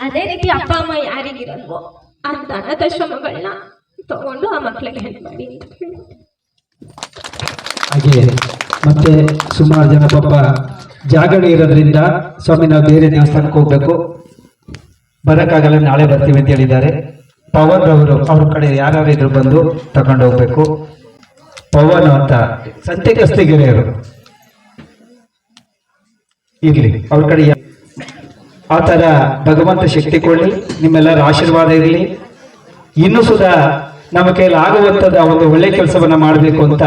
ಅದೇ ರೀತಿ ಅಪ್ಪ ಅಮ್ಮ ಯಾರಿಗಿರಲ್ವೋ ಅಂತ ಅನಾಥಾಶ್ರಮಗಳನ್ನ ತಗೊಂಡು ಆ ಮಕ್ಕಳಿಗೆ ಹೆಲ್ಪ್ ಮಾಡಿ. ಹಾಗೆ ಮತ್ತೆ ಸುಮಾರು ಜನ ಪಾಪ ಜಾಗರಣೆ ಇರೋದ್ರಿಂದ ಸ್ವಾಮಿ ನಾವು ಬೇರೆ ದೇವಸ್ಥಾನಕ್ಕೆ ಹೋಗ್ಬೇಕು, ಬರೋಕ್ಕಾಗಲ್ಲ, ನಾಳೆ ಬರ್ತೀವಿ ಅಂತ ಹೇಳಿದ್ದಾರೆ. ಪವನ್ ಅವರು ಅವ್ರ ಕಡೆ ಯಾರು ಇದ್ರು ಬಂದು ತಗೊಂಡು ಹೋಗ್ಬೇಕು. ಪವನ್ ಅಂತ ಸಂತೆಗಸ್ತಿಗೆರೆಯವರು ಇರ್ಲಿ, ಅವ್ರ ಕಡೆ ಆ ಥರ ಭಗವಂತ ಶಕ್ತಿ ಕೊಡಲಿ, ನಿಮ್ಮೆಲ್ಲರ ಆಶೀರ್ವಾದ ಇರಲಿ. ಇನ್ನೂ ಸುಧಾ ನಮ್ಮ ಕೈಯಲ್ಲಿ ಆಗುವಂಥದ್ದು ಆ ಒಂದು ಒಳ್ಳೆ ಕೆಲಸವನ್ನ ಮಾಡಬೇಕು ಅಂತ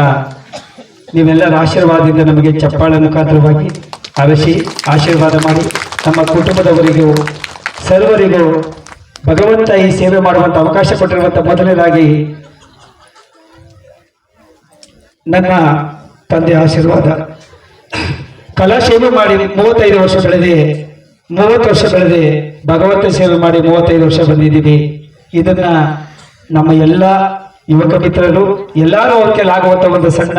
ನೀವೆಲ್ಲರ ಆಶೀರ್ವಾದದಿಂದ ನಮಗೆ ಚಪ್ಪಾಳೆ ಮುಖಾಂತರವಾಗಿ ಅರಸಿ ಆಶೀರ್ವಾದ ಮಾಡಿ, ನಮ್ಮ ಕುಟುಂಬದವರಿಗೂ ಸರ್ವರಿಗೂ ಭಗವಂತ ಈ ಸೇವೆ ಮಾಡುವಂಥ ಅವಕಾಶ ಕೊಟ್ಟಿರುವಂಥ ಮೊದಲನೇದಾಗಿ ನನ್ನ ತಂದೆ ಆಶೀರ್ವಾದ. ಕಲಾ ಸೇವೆ ಮಾಡಿ 35 ವರ್ಷ ಬೆಳೆದೆ, 30 ವರ್ಷ ಬೆಳೆದೆ, ಭಗವಂತ ಸೇವೆ ಮಾಡಿ 35 ವರ್ಷ ಬಂದಿದ್ದೀವಿ. ಇದನ್ನ ನಮ್ಮ ಎಲ್ಲ ಯುವಕ ಮಿತ್ರರು ಎಲ್ಲರೂ ಅವ್ರ ಕೈಲಾಗುವಂಥ ಒಂದು ಸಣ್ಣ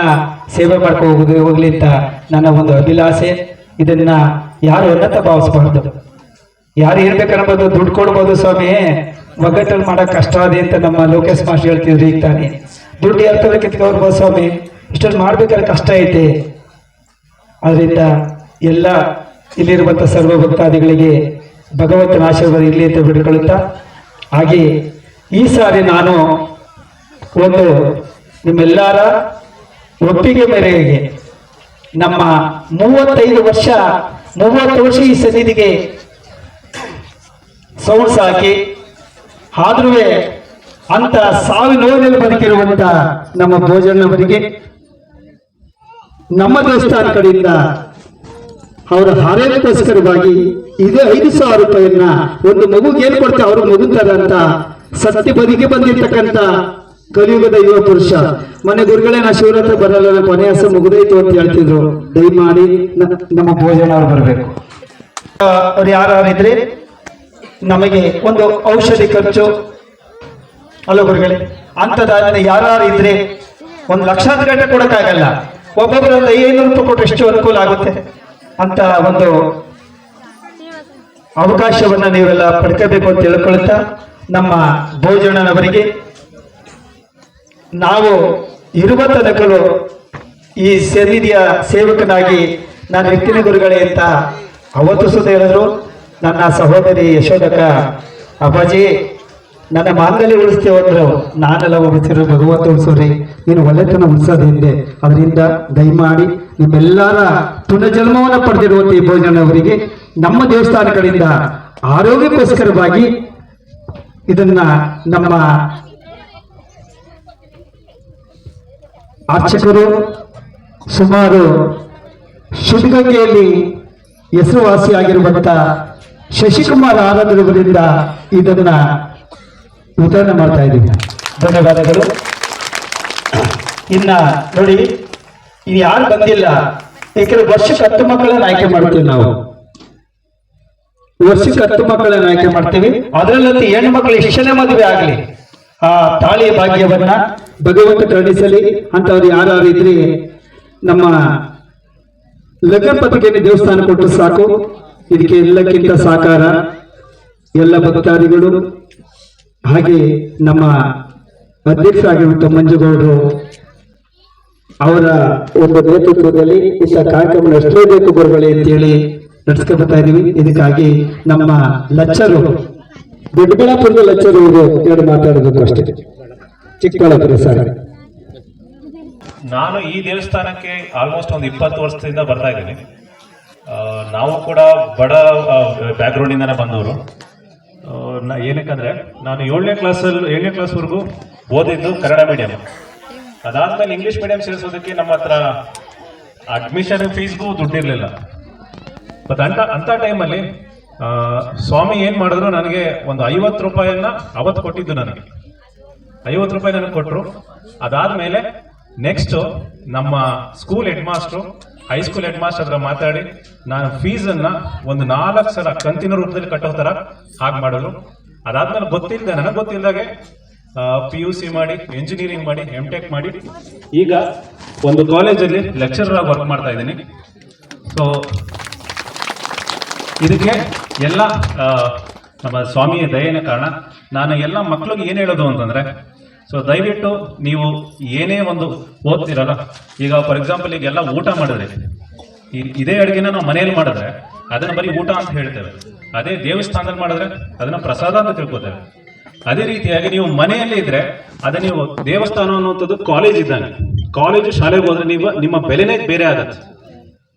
ಸೇವೆ ಮಾಡ್ಕೊಂಡು ಹೋಗ್ಲಿ ಅಂತ ನನ್ನ ಒಂದು ಅಭಿಲಾಷೆ. ಇದನ್ನ ಯಾರು ಉನ್ನತ ಭಾವಿಸಬಾರ್ದು. ಯಾರು ಇರ್ಬೇಕನ್ನೋದು ದುಡ್ಡು ಕೊಡ್ಬೋದು ಸ್ವಾಮಿ, ಒಗ್ಗಟ್ಟಲ್ಲಿ ಮಾಡೋಕೆ ಕಷ್ಟ ಅದೇ ಅಂತ ನಮ್ಮ ಲೋಕೇಶ್ ಮಾಸ್ಟರ್ ಹೇಳ್ತಿದ್ರು. ಈಗ ತಾನೆ ದುಡ್ಡು ಯಾರ ಕಿತ್ಕೊಳ್ಬೋದು ಸ್ವಾಮಿ, ಇಷ್ಟೊಂದು ಮಾಡ್ಬೇಕಾದ್ರೆ ಕಷ್ಟ ಐತೆ. ಅದರಿಂದ ಎಲ್ಲ ಇಲ್ಲಿರುವಂಥ ಸರ್ವ ಭಕ್ತಾದಿಗಳಿಗೆ ಭಗವಂತನ ಆಶೀರ್ವಾದ ಇರಲಿ ಅಂತ ಬಿಡ್ಕೊಳ್ಳುತ್ತಾ, ಹಾಗೆ ಈ ಸಾರಿ ನಾನು ಒಂದು ನಿಮ್ಮೆಲ್ಲರ ಒಪ್ಪಿಗೆ ಮೇರೆಗೆ ನಮ್ಮ 30 ವರ್ಷ ಈ ಸನ್ನಿಧಿಗೆ ಸೌಂಡ್ಸ್ ಹಾಕಿ ಆದ್ರೂ ಅಂತ ಸಾವಿನ ನೋವಿನಲ್ಲಿ ಬದುಕಿರುವಂತ ನಮ್ಮ ಭೋಜನವರಿಗೆ ನಮ್ಮ ದೇವಸ್ಥಾನ ಕಡೆಯಿಂದ ಅವರ ಹಾರೈಕೆಗೋಸ್ಕರವಾಗಿ ಇದೇ 5,000 ರೂಪಾಯಿಯನ್ನ ಒಂದು ಮಗುಗೆ ಏನು ಕೊಡ್ತಾರೆ ಅವರು ಮಗುತ್ತಾರೆ ಅಂತ ಸತ್ಯ ಬದುಕಿ ಬಂದಿರ್ತಕ್ಕಂಥ ಕಲಿಯುಗದ ಯುವ ಪುರುಷ. ಮನೆ ಗುರುಗಳೇ ನಾ ಶಿವರಾತ್ರಿ ಬರಲ್ಲ, ನನ್ನ ಕೊನೆಯಾಸ ಮುಗಿದೈತು ಅಂತ ಹೇಳ್ತಿದ್ರು. ದಯಮಾಡಿ ನಮ್ಮ ಭೋಜನ ಅವ್ರು ಬರಬೇಕು. ಅವ್ರು ಯಾರಿದ್ರೆ ನಮಗೆ ಒಂದು ಔಷಧಿ ಖರ್ಚು ಅಲ್ಲ ಗುರುಗಳೇ, ಅಂಥದ್ದಾದ್ರೆ ಯಾರು ಇದ್ರೆ 1 ಲಕ್ಷಾಂತರ ಗಂಟೆ ಕೊಡಕ್ಕಾಗಲ್ಲ, ಒಬ್ಬೊಬ್ಬರು 500 ರೂಪಾಯಿ ಕೊಟ್ಟು ಎಷ್ಟು ಅನುಕೂಲ ಆಗುತ್ತೆ ಅಂತ ಒಂದು ಅವಕಾಶವನ್ನ ನೀವೆಲ್ಲ ಪಡ್ಕೋಬೇಕು ಅಂತ ತಿಳ್ಕೊಳ್ತಾ, ನಮ್ಮ ಭೋಜನವರಿಗೆ ನಾವು ಇರುವ ತನಕಲು ಈ ಸನ್ನಿಧಿಯ ಸೇವಕನಾಗಿ ನಾನು ಇರ್ತೀನಿ ಗುರುಗಳೇ ಅಂತ ಅವತ್ತು ಸುತ್ತ ಹೇಳಿದ್ರು. ನನ್ನ ಸಹೋದರಿ ಯಶೋದಕ್ಕ, ಅಪ್ಪಾಜಿ ನನ್ನ ಮಾಂಗಲ್ಯ ಉಳಿಸ್ತೀವಿ ಅಂದ್ರು, ನಾನೆಲ್ಲ ಉಳಿಸಿರೋ ಭಗವಂತ ಉಳಿಸೋರಿ, ನೀನು ಒಳ್ಳೆತನ ಉಳಿಸೋದು ಹಿಂದೆ. ಅದರಿಂದ ದಯಮಾಡಿ ನಿಮ್ಮೆಲ್ಲರ ಪುನರ್ಜನ್ಮವನ್ನು ಪಡೆದಿರುವಂಥ ಈ ಭೋಜನವರಿಗೆ ನಮ್ಮ ದೇವಸ್ಥಾನ ಕಡೆಯಿಂದ ಆರೋಗ್ಯಕ್ಕೋಸ್ಕರವಾಗಿ ಇದನ್ನ ನಮ್ಮ ಅರ್ಚಕರು ಸುಮಾರು ಶುದ್ಧಗಂಗೆಯಲ್ಲಿ ಹೆಸರುವಾಸಿಯಾಗಿರುವಂಥ ಶಶಿಕುಮಾರ್ ಆರಾಧಕರಿಂದ ಇದನ್ನ ವಿತರಣೆ ಮಾಡ್ತಾ ಇದ್ದೀವಿ. ಧನ್ಯವಾದಗಳು. ಇನ್ನ ನೋಡಿ, ಇನ್ನು ಯಾರು ಬಂದಿಲ್ಲ, ಏಕೆಂದ್ರೆ ವರ್ಷಕ್ಕೆ 10 ಮಕ್ಕಳನ್ನ ಆಯ್ಕೆ ಮಾಡ್ತೀವಿ ನಾವು. ವರ್ಷಕ್ಕೆ 10 ಮಕ್ಕಳನ್ನ ಆಯ್ಕೆ ಮಾಡ್ತೀವಿ. ಅದರಲ್ಲಂತೂ ಹೆಣ್ಣು ಮಕ್ಕಳು ಎಷ್ಟನೇ ಮದುವೆ ಆಗಲಿ ಆ ತಾಳಿ ಭಾಗ್ಯವನ್ನ ಭಗವಂತ ಕರುಣಿಸಲಿ ಅಂತವ್ರು ಯಾರು ಇದ್ರೆ ನಮ್ಮ ಲಗ್ನ ಪತ್ರಿಕೆಯನ್ನು ದೇವಸ್ಥಾನ ಕೊಟ್ಟು ಸಾಕು. ಇದಕ್ಕೆ ಎಲ್ಲಕ್ಕಿಂತ ಸಾಕಾರ ಎಲ್ಲ ಭಕ್ತಾದಿಗಳು, ಹಾಗೆ ನಮ್ಮ ಅಧ್ಯಕ್ಷರಾಗಿರುವಂಥ ಮಂಜುಗೌಡರು ಅವರ ಒಂದು ನೇತೃತ್ವದಲ್ಲಿ ಇಂಥ ಕಾರ್ಯಕ್ರಮ ಎಷ್ಟೇ ಬೇಕು ಗುರುಗಳೇ ಅಂತೇಳಿ ನಡೆಸ್ಕೊಂಡು ಬರ್ತಾ ಇದೀವಿ. ಇದಕ್ಕಾಗಿ ನಮ್ಮ ಲಚ್ಚರು, ದೊಡ್ಡಬಳ್ಳಾಪುರದ ಲಚ್ಚರು ಇವರು ಮಾತಾಡೋದು ಅಷ್ಟೇ. ಚಿಕ್ಕಬಳ್ಳಾಪುರ ಸರ್, ನಾನು ಈ ದೇವಸ್ಥಾನಕ್ಕೆ ಆಲ್ಮೋಸ್ಟ್ ಒಂದು 20 ವರ್ಷದಿಂದ ಬರ್ತಾ ಇದ್ದೀನಿ. ನಾವು ಕೂಡ ಬಡ ಬ್ಯಾಕ್ಗ್ರೌಂಡಿಂದನೇ ಬಂದವರು. ಏನಕ್ಕಂದ್ರೆ ನಾನು 7ನೇ ಕ್ಲಾಸ್ವರೆಗೂ ಓದಿದ್ದು ಕನ್ನಡ ಮೀಡಿಯಂ. ಅದಾದ್ಮೇಲೆ ಇಂಗ್ಲೀಷ್ ಮೀಡಿಯಂ ಸೇರಿಸೋದಕ್ಕೆ ನಮ್ಮ ಹತ್ರ ಅಡ್ಮಿಷನ್ ಫೀಸ್ಗೂ ದುಡ್ಡಿರಲಿಲ್ಲ. ಬಟ್ ಅಂತ ಟೈಮಲ್ಲಿ ಸ್ವಾಮಿ ಏನು ಮಾಡಿದ್ರು, ನನಗೆ ಒಂದು 50 ರೂಪಾಯಿಯನ್ನ ಅವತ್ತು ಕೊಟ್ಟಿದ್ದು. ನನಗೆ 50 ರೂಪಾಯಿ ನನಗೆ ಕೊಟ್ಟರು. ಅದಾದ್ಮೇಲೆ ನೆಕ್ಸ್ಟ್ ನಮ್ಮ school head master, high school head master ಹತ್ರ ಮಾತಾಡಿ ನಾನು ಫೀಸನ್ನ ಒಂದು 4 ಸಲ ಕಂತಿನ ರೂಪದಲ್ಲಿ ಕಟ್ಟೋ ಥರ ಹಾಗೆ ಮಾಡೋದು. ಅದಾದ್ಮೇಲೆ ನನಗೆ ಗೊತ್ತಿಲ್ಲದಾಗೆ PUC ಮಾಡಿ, ಎಂಜಿನಿಯರಿಂಗ್ ಮಾಡಿ, MTech ಮಾಡಿ, ಈಗ ಒಂದು ಕಾಲೇಜಲ್ಲಿ ಲೆಕ್ಚರರ್ ಆಗಿ ವರ್ಕ್ ಮಾಡ್ತಾ ಇದ್ದೀನಿ. ಸೊ ಇದಕ್ಕೆ ಎಲ್ಲ ನಮ್ಮ ಸ್ವಾಮಿಯ ದಯೆನೇ ಕಾರಣ. ನಾನು ಎಲ್ಲ ಮಕ್ಳಿಗೆ ಏನು ಹೇಳೋದು ಅಂತಂದರೆ, ಸೊ ದಯವಿಟ್ಟು ನೀವು ಏನೇ ಒಂದು ಓದ್ತಿರಲ್ಲ, ಈಗ ಫಾರ್ ಎಕ್ಸಾಂಪಲ್ ಈಗೆಲ್ಲ ಊಟ ಮಾಡಿದ್ರೆ ಇದೇ ಅಡುಗೆನ ನಾವು ಮನೆಯಲ್ಲಿ ಮಾಡಿದ್ರೆ ಅದನ್ನು ಬರೀ ಊಟ ಅಂತ ಹೇಳ್ತೇವೆ, ಅದೇ ದೇವಸ್ಥಾನದಲ್ಲಿ ಮಾಡಿದ್ರೆ ಅದನ್ನು ಪ್ರಸಾದ ಅಂತ ತಿಳ್ಕೊತೇವೆ. ಅದೇ ರೀತಿಯಾಗಿ ನೀವು ಮನೆಯಲ್ಲೇ ಇದ್ರೆ ಅದೇ ನೀವು ದೇವಸ್ಥಾನ ಅನ್ನುವಂಥದ್ದು ಕಾಲೇಜ್ ಇದ್ದಾನೆ, ಕಾಲೇಜು ಶಾಲೆಗೆ ಹೋದ್ರೆ ನಿಮ್ಮ ಬೆಲೆನೇ ಬೇರೆ ಆಗತ್ತೆ.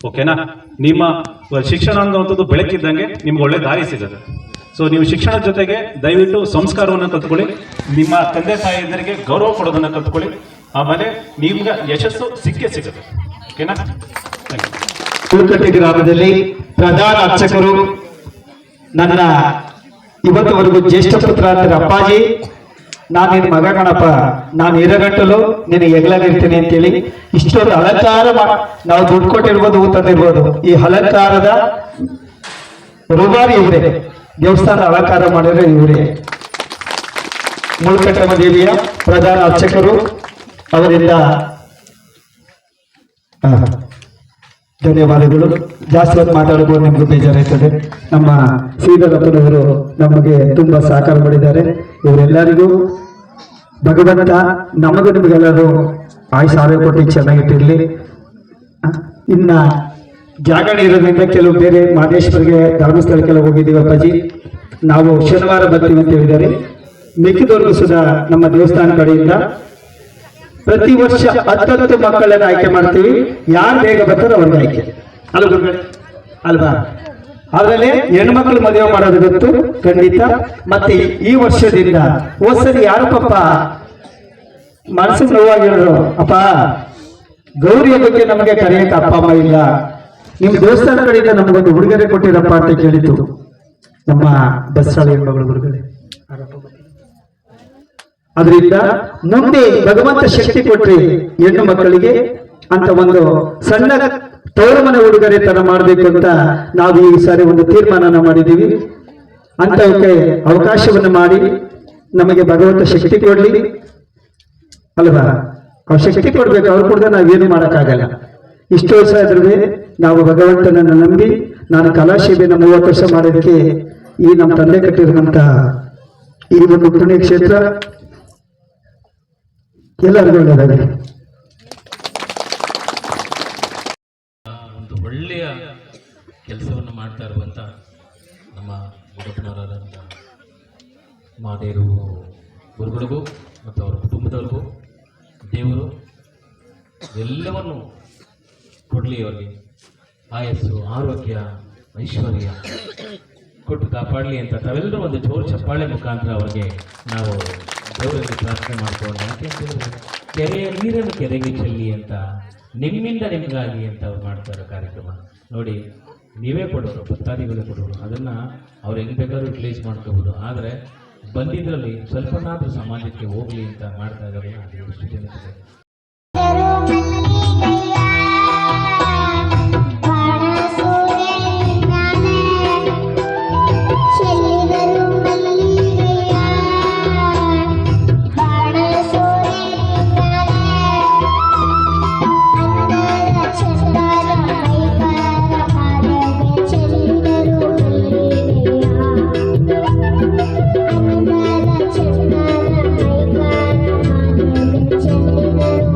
ಓಕೆನಾ? ನಿಮ್ಮ ಶಿಕ್ಷಣ ಅನ್ನುವಂಥದ್ದು ಬೆಳಕಿದ್ದಂಗೆ ನಿಮ್ಗೆ ಒಳ್ಳೆ ದಾರಿ ಸಿಗುತ್ತೆ. ಸೊ ನೀವು ಶಿಕ್ಷಣದ ಜೊತೆಗೆ ದಯವಿಟ್ಟು ಸಂಸ್ಕಾರವನ್ನು ಕಲ್ತ್ಕೊಳ್ಳಿ, ನಿಮ್ಮ ತಂದೆ ತಾಯಿಯರಿಗೆ ಗೌರವ ಕೊಡೋದನ್ನು ಕಲ್ತ್ಕೊಳ್ಳಿ, ಆಮೇಲೆ ನಿಮ್ಗೆ ಯಶಸ್ಸು ಸಿಕ್ಕೇ ಸಿಗುತ್ತೆ. ಓಕೆನಾ? Thank you. ಹುಲ್ಕಟ್ಟಿ ಗ್ರಾಮದಲ್ಲಿ ಪ್ರಧಾನ ಅರ್ಚಕರು ನನ್ನ ಇವತ್ತುವರೆಗೂ ಜ್ಯೇಷ್ಠ ಪುತ್ರ ಅಂತಾರೆ, ಅಪ್ಪಾಜಿ ನಾನು ನಿನ್ನ ಮಗ ಗಣಪ, ನಾನು ಇರಗಟ್ಟಲು ನಿನ್ನ ಎಗ್ಲಾಗಿರ್ತೀನಿ ಅಂತೇಳಿ ಇಷ್ಟೊಂದು ಅಲಂಕಾರ ನಾವು ದುಡ್ಡು ಕೊಟ್ಟಿರ್ಬೋದು, ಊತದಿರ್ಬೋದು, ಈ ಅಲಂಕಾರದ ರೂವಾರಿ ಇವರೇ, ದೇವಸ್ಥಾನ ಅಲಂಕಾರ ಮಾಡಿದ್ರೆ ಇವರೇ. ಮುಳ್ಕಟ್ಟಮ್ಮ ದೇವಿಯ ಪ್ರಧಾನ ಅರ್ಚಕರು ಅವರಿಂದ ಧನ್ಯವಾದಗಳು. ಜಾಸ್ತಿ ಹೊತ್ತು ಮಾತಾಡಬಹುದು, ನಿಮ್ಗೆ ಬೇಜಾರಾಯ್ತದೆ. ನಮ್ಮ ಶ್ರೀಧರಪ್ಪನವರು ನಮಗೆ ತುಂಬಾ ಸಹಕಾರ ಮಾಡಿದ್ದಾರೆ. ಇವರೆಲ್ಲರಿಗೂ ಭಗವಂತ ನಮಗೂ ನಿಮಗೆಲ್ಲರೂ ಆಯುಷ್ ಆರೋಗ್ಯ ಕೊಟ್ಟು ಚೆನ್ನಾಗಿಟ್ಟಿರ್ಲಿ. ಇನ್ನ ಜಾಗರಣೆ ಇರೋದ್ರಿಂದ ಕೆಲವು ಬೇರೆ ಮಹದೇಶ್ವರಿಗೆ ಧರ್ಮಸ್ಥಳಕ್ಕೆಲ್ಲ ಹೋಗಿದ್ದೀವಿ ಅಪ್ಪಾಜಿ, ನಾವು ಶನಿವಾರ ಬರ್ತೀವಿ ಅಂತ ಹೇಳಿದ್ದಾರೆ. ಮಿಕ್ಕಿದವರೆಗೂ ಸುಧಾ ನಮ್ಮ ದೇವಸ್ಥಾನ ಕಡೆಯಿಂದ ಪ್ರತಿ ವರ್ಷ 10 ಮಕ್ಕಳನ್ನ ಆಯ್ಕೆ ಮಾಡ್ತೀವಿ. ಯಾರು ಬೇಗ ಬರ್ತಾರೋ ಅವ್ರಿಗೆ ಆಯ್ಕೆ ಅಲ್ವಾ? ಆದ್ರೆ ಹೆಣ್ಮಕ್ಳು ಮದುವೆ ಮಾಡೋದು ಗೊತ್ತು ಖಂಡಿತ. ಮತ್ತೆ ಈ ವರ್ಷದಿಂದ ಹೋದ್ಸರಿ ಯಾರು ಪಾಪ ಮನಸ್ಸಿಗೆ ನೋವಾಗಿರೋರು, ಅಪ್ಪ ಗೌರಿಯ ಬಗ್ಗೆ ನಮಗೆ ಕರೆಯಕ್ಕೆ ಅಪ್ಪ ಅಮ್ಮ ಇಲ್ಲ, ನಿಮ್ ದೇವಸ್ಥಾನ ಕಡೆಯಿಂದ ನಮಗೊಂದು ಉಡುಗೊರೆ ಕೊಟ್ಟಿರಪ್ಪ ಅಂತ ಕೇಳಿತು ನಮ್ಮ ಬಸ್ಸಾಳ ಹೆಣ್ಮಗಳು ಗುರುಗಳೇ. ಅದರಿಂದ ಮುಂದೆ ಭಗವಂತ ಶಕ್ತಿ ಕೊಟ್ರಿ ಹೆಣ್ಣು ಮಕ್ಕಳಿಗೆ ಅಂತ ಒಂದು ಸಣ್ಣ ತವರು ಮನೆ ಉಡುಗೊರೆ ತರ ಮಾಡಬೇಕು ಅಂತ ನಾವು ಈ ಸಾರಿ ಒಂದು ತೀರ್ಮಾನ ಮಾಡಿದ್ದೀವಿ. ಅಂತವಕ್ಕೆ ಅವಕಾಶವನ್ನು ಮಾಡಿ ನಮಗೆ ಭಗವಂತ ಶಕ್ತಿ ಕೊಡ್ಲಿ ಅಲ್ವಾ? ಅವ್ರು ಶಕ್ತಿ ಕೊಡ್ಬೇಕು, ಅವ್ರು ಕೂಡ ನಾವೇನು ಮಾಡೋಕ್ಕಾಗಲ್ಲ. ಇಷ್ಟು ವರ್ಷ ಆದ್ರೂ ನಾವು ಭಗವಂತನನ್ನು ನಂಬಿ, ನಾನು ಕಲಾಶಿಬಿನ 30 ವರ್ಷ ಮಾಡೋದಕ್ಕೆ ಈ ನಮ್ಮ ತಂದೆ ಕಟ್ಟಿರುವಂತ ಈ ಒಂದು ಪುಣ್ಯ ಕ್ಷೇತ್ರ ಎಲ್ಲರಿಗೂ ಒಳ್ಳೆಯದಾಗಲಿ. ಒಂದು ಒಳ್ಳೆಯ ಕೆಲಸವನ್ನು ಮಾಡ್ತಾ ಇರುವಂಥ ನಮ್ಮ ಗುರುಗಳಾದಂಥ ಮಾದೇರು ಗುರುಗಳಿಗೂ ಮತ್ತು ಅವರ ಕುಟುಂಬದವ್ರಿಗೂ ದೇವರು ಎಲ್ಲವನ್ನು ಕೊಡಲಿ, ಅವರಿಗೆ ಆಯಸ್ಸು, ಆರೋಗ್ಯ, ಐಶ್ವರ್ಯ ಕೊಟ್ಟು ಕಾಪಾಡಲಿ ಅಂತ ತಾವೆಲ್ಲರೂ ಒಂದು ಜೋರು ಚಪ್ಪಾಳೆ ಮುಖಾಂತರ ಅವರಿಗೆ ನಾವು ದೇವರಲ್ಲಿ ಪ್ರಾರ್ಥನೆ ಮಾಡ್ಕೊಂಡು, ಯಾಕೆಂತಂದರೆ ಕೆರೆಯ ನೀರನ್ನು ಕೆರೆಗೆ ಚೆಲ್ಲಿ ಅಂತ, ನಿಮ್ಮಿಂದ ನಿಮಗಾಗಿ ಅಂತ ಅವ್ರು ಮಾಡ್ತಾ ಇರೋ ಕಾರ್ಯಕ್ರಮ ನೋಡಿ. ನೀವೇ ಕೊಡೋರು, ಭಕ್ತಾದಿಗಳೇ ಕೊಡೋರು, ಅದನ್ನು ಅವ್ರು ಹೆಂಗೆ ಬೇಕಾದ್ರೂ ರಿಲೀಸ್ ಮಾಡ್ಕೋಬೋದು. ಆದರೆ ಬಂದಿದ್ರಲ್ಲಿ ಸ್ವಲ್ಪನಾದರೂ ಸಮಾಜಕ್ಕೆ ಹೋಗಲಿ ಅಂತ ಮಾಡ್ತಾ ಇದ್ದಾರೆ. ಅದು ಎಷ್ಟು ಜನಕ್ಕೆ ಚಂದನ ಮೈಕಾರ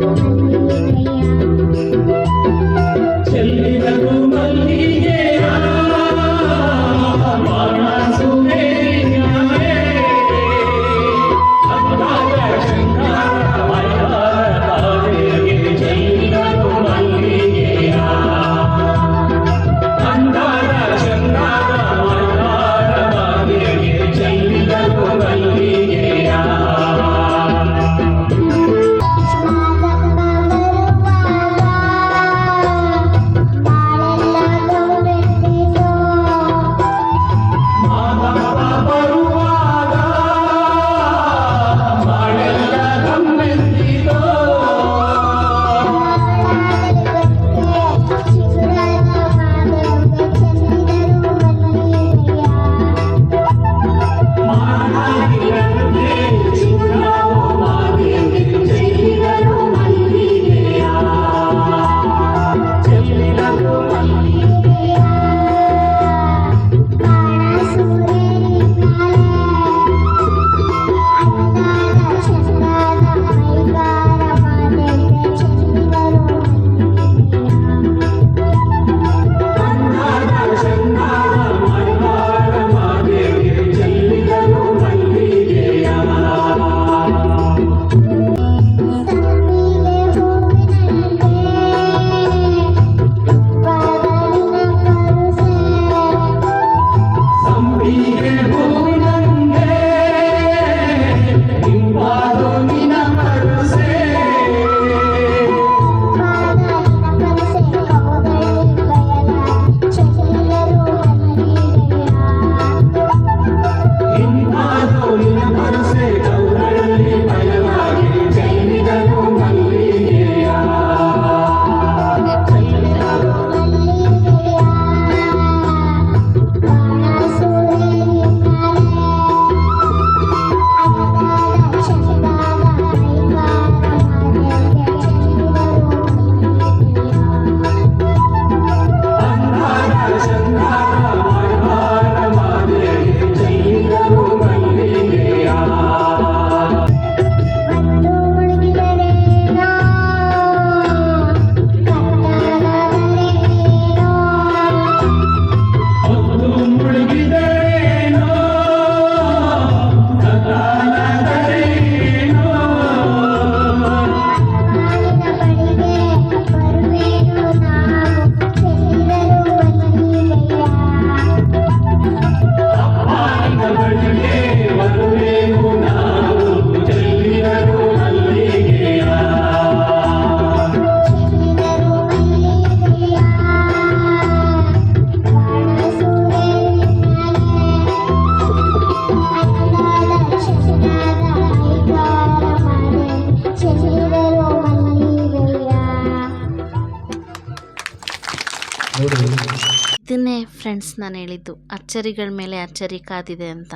ಇದನ್ನೇ ಫ್ರೆಂಡ್ಸ್ ನಾನು ಹೇಳಿದ್ದು, ಅಚ್ಚರಿಗಳ ಮೇಲೆ ಅಚ್ಚರಿ ಕಾದಿದೆ ಅಂತ.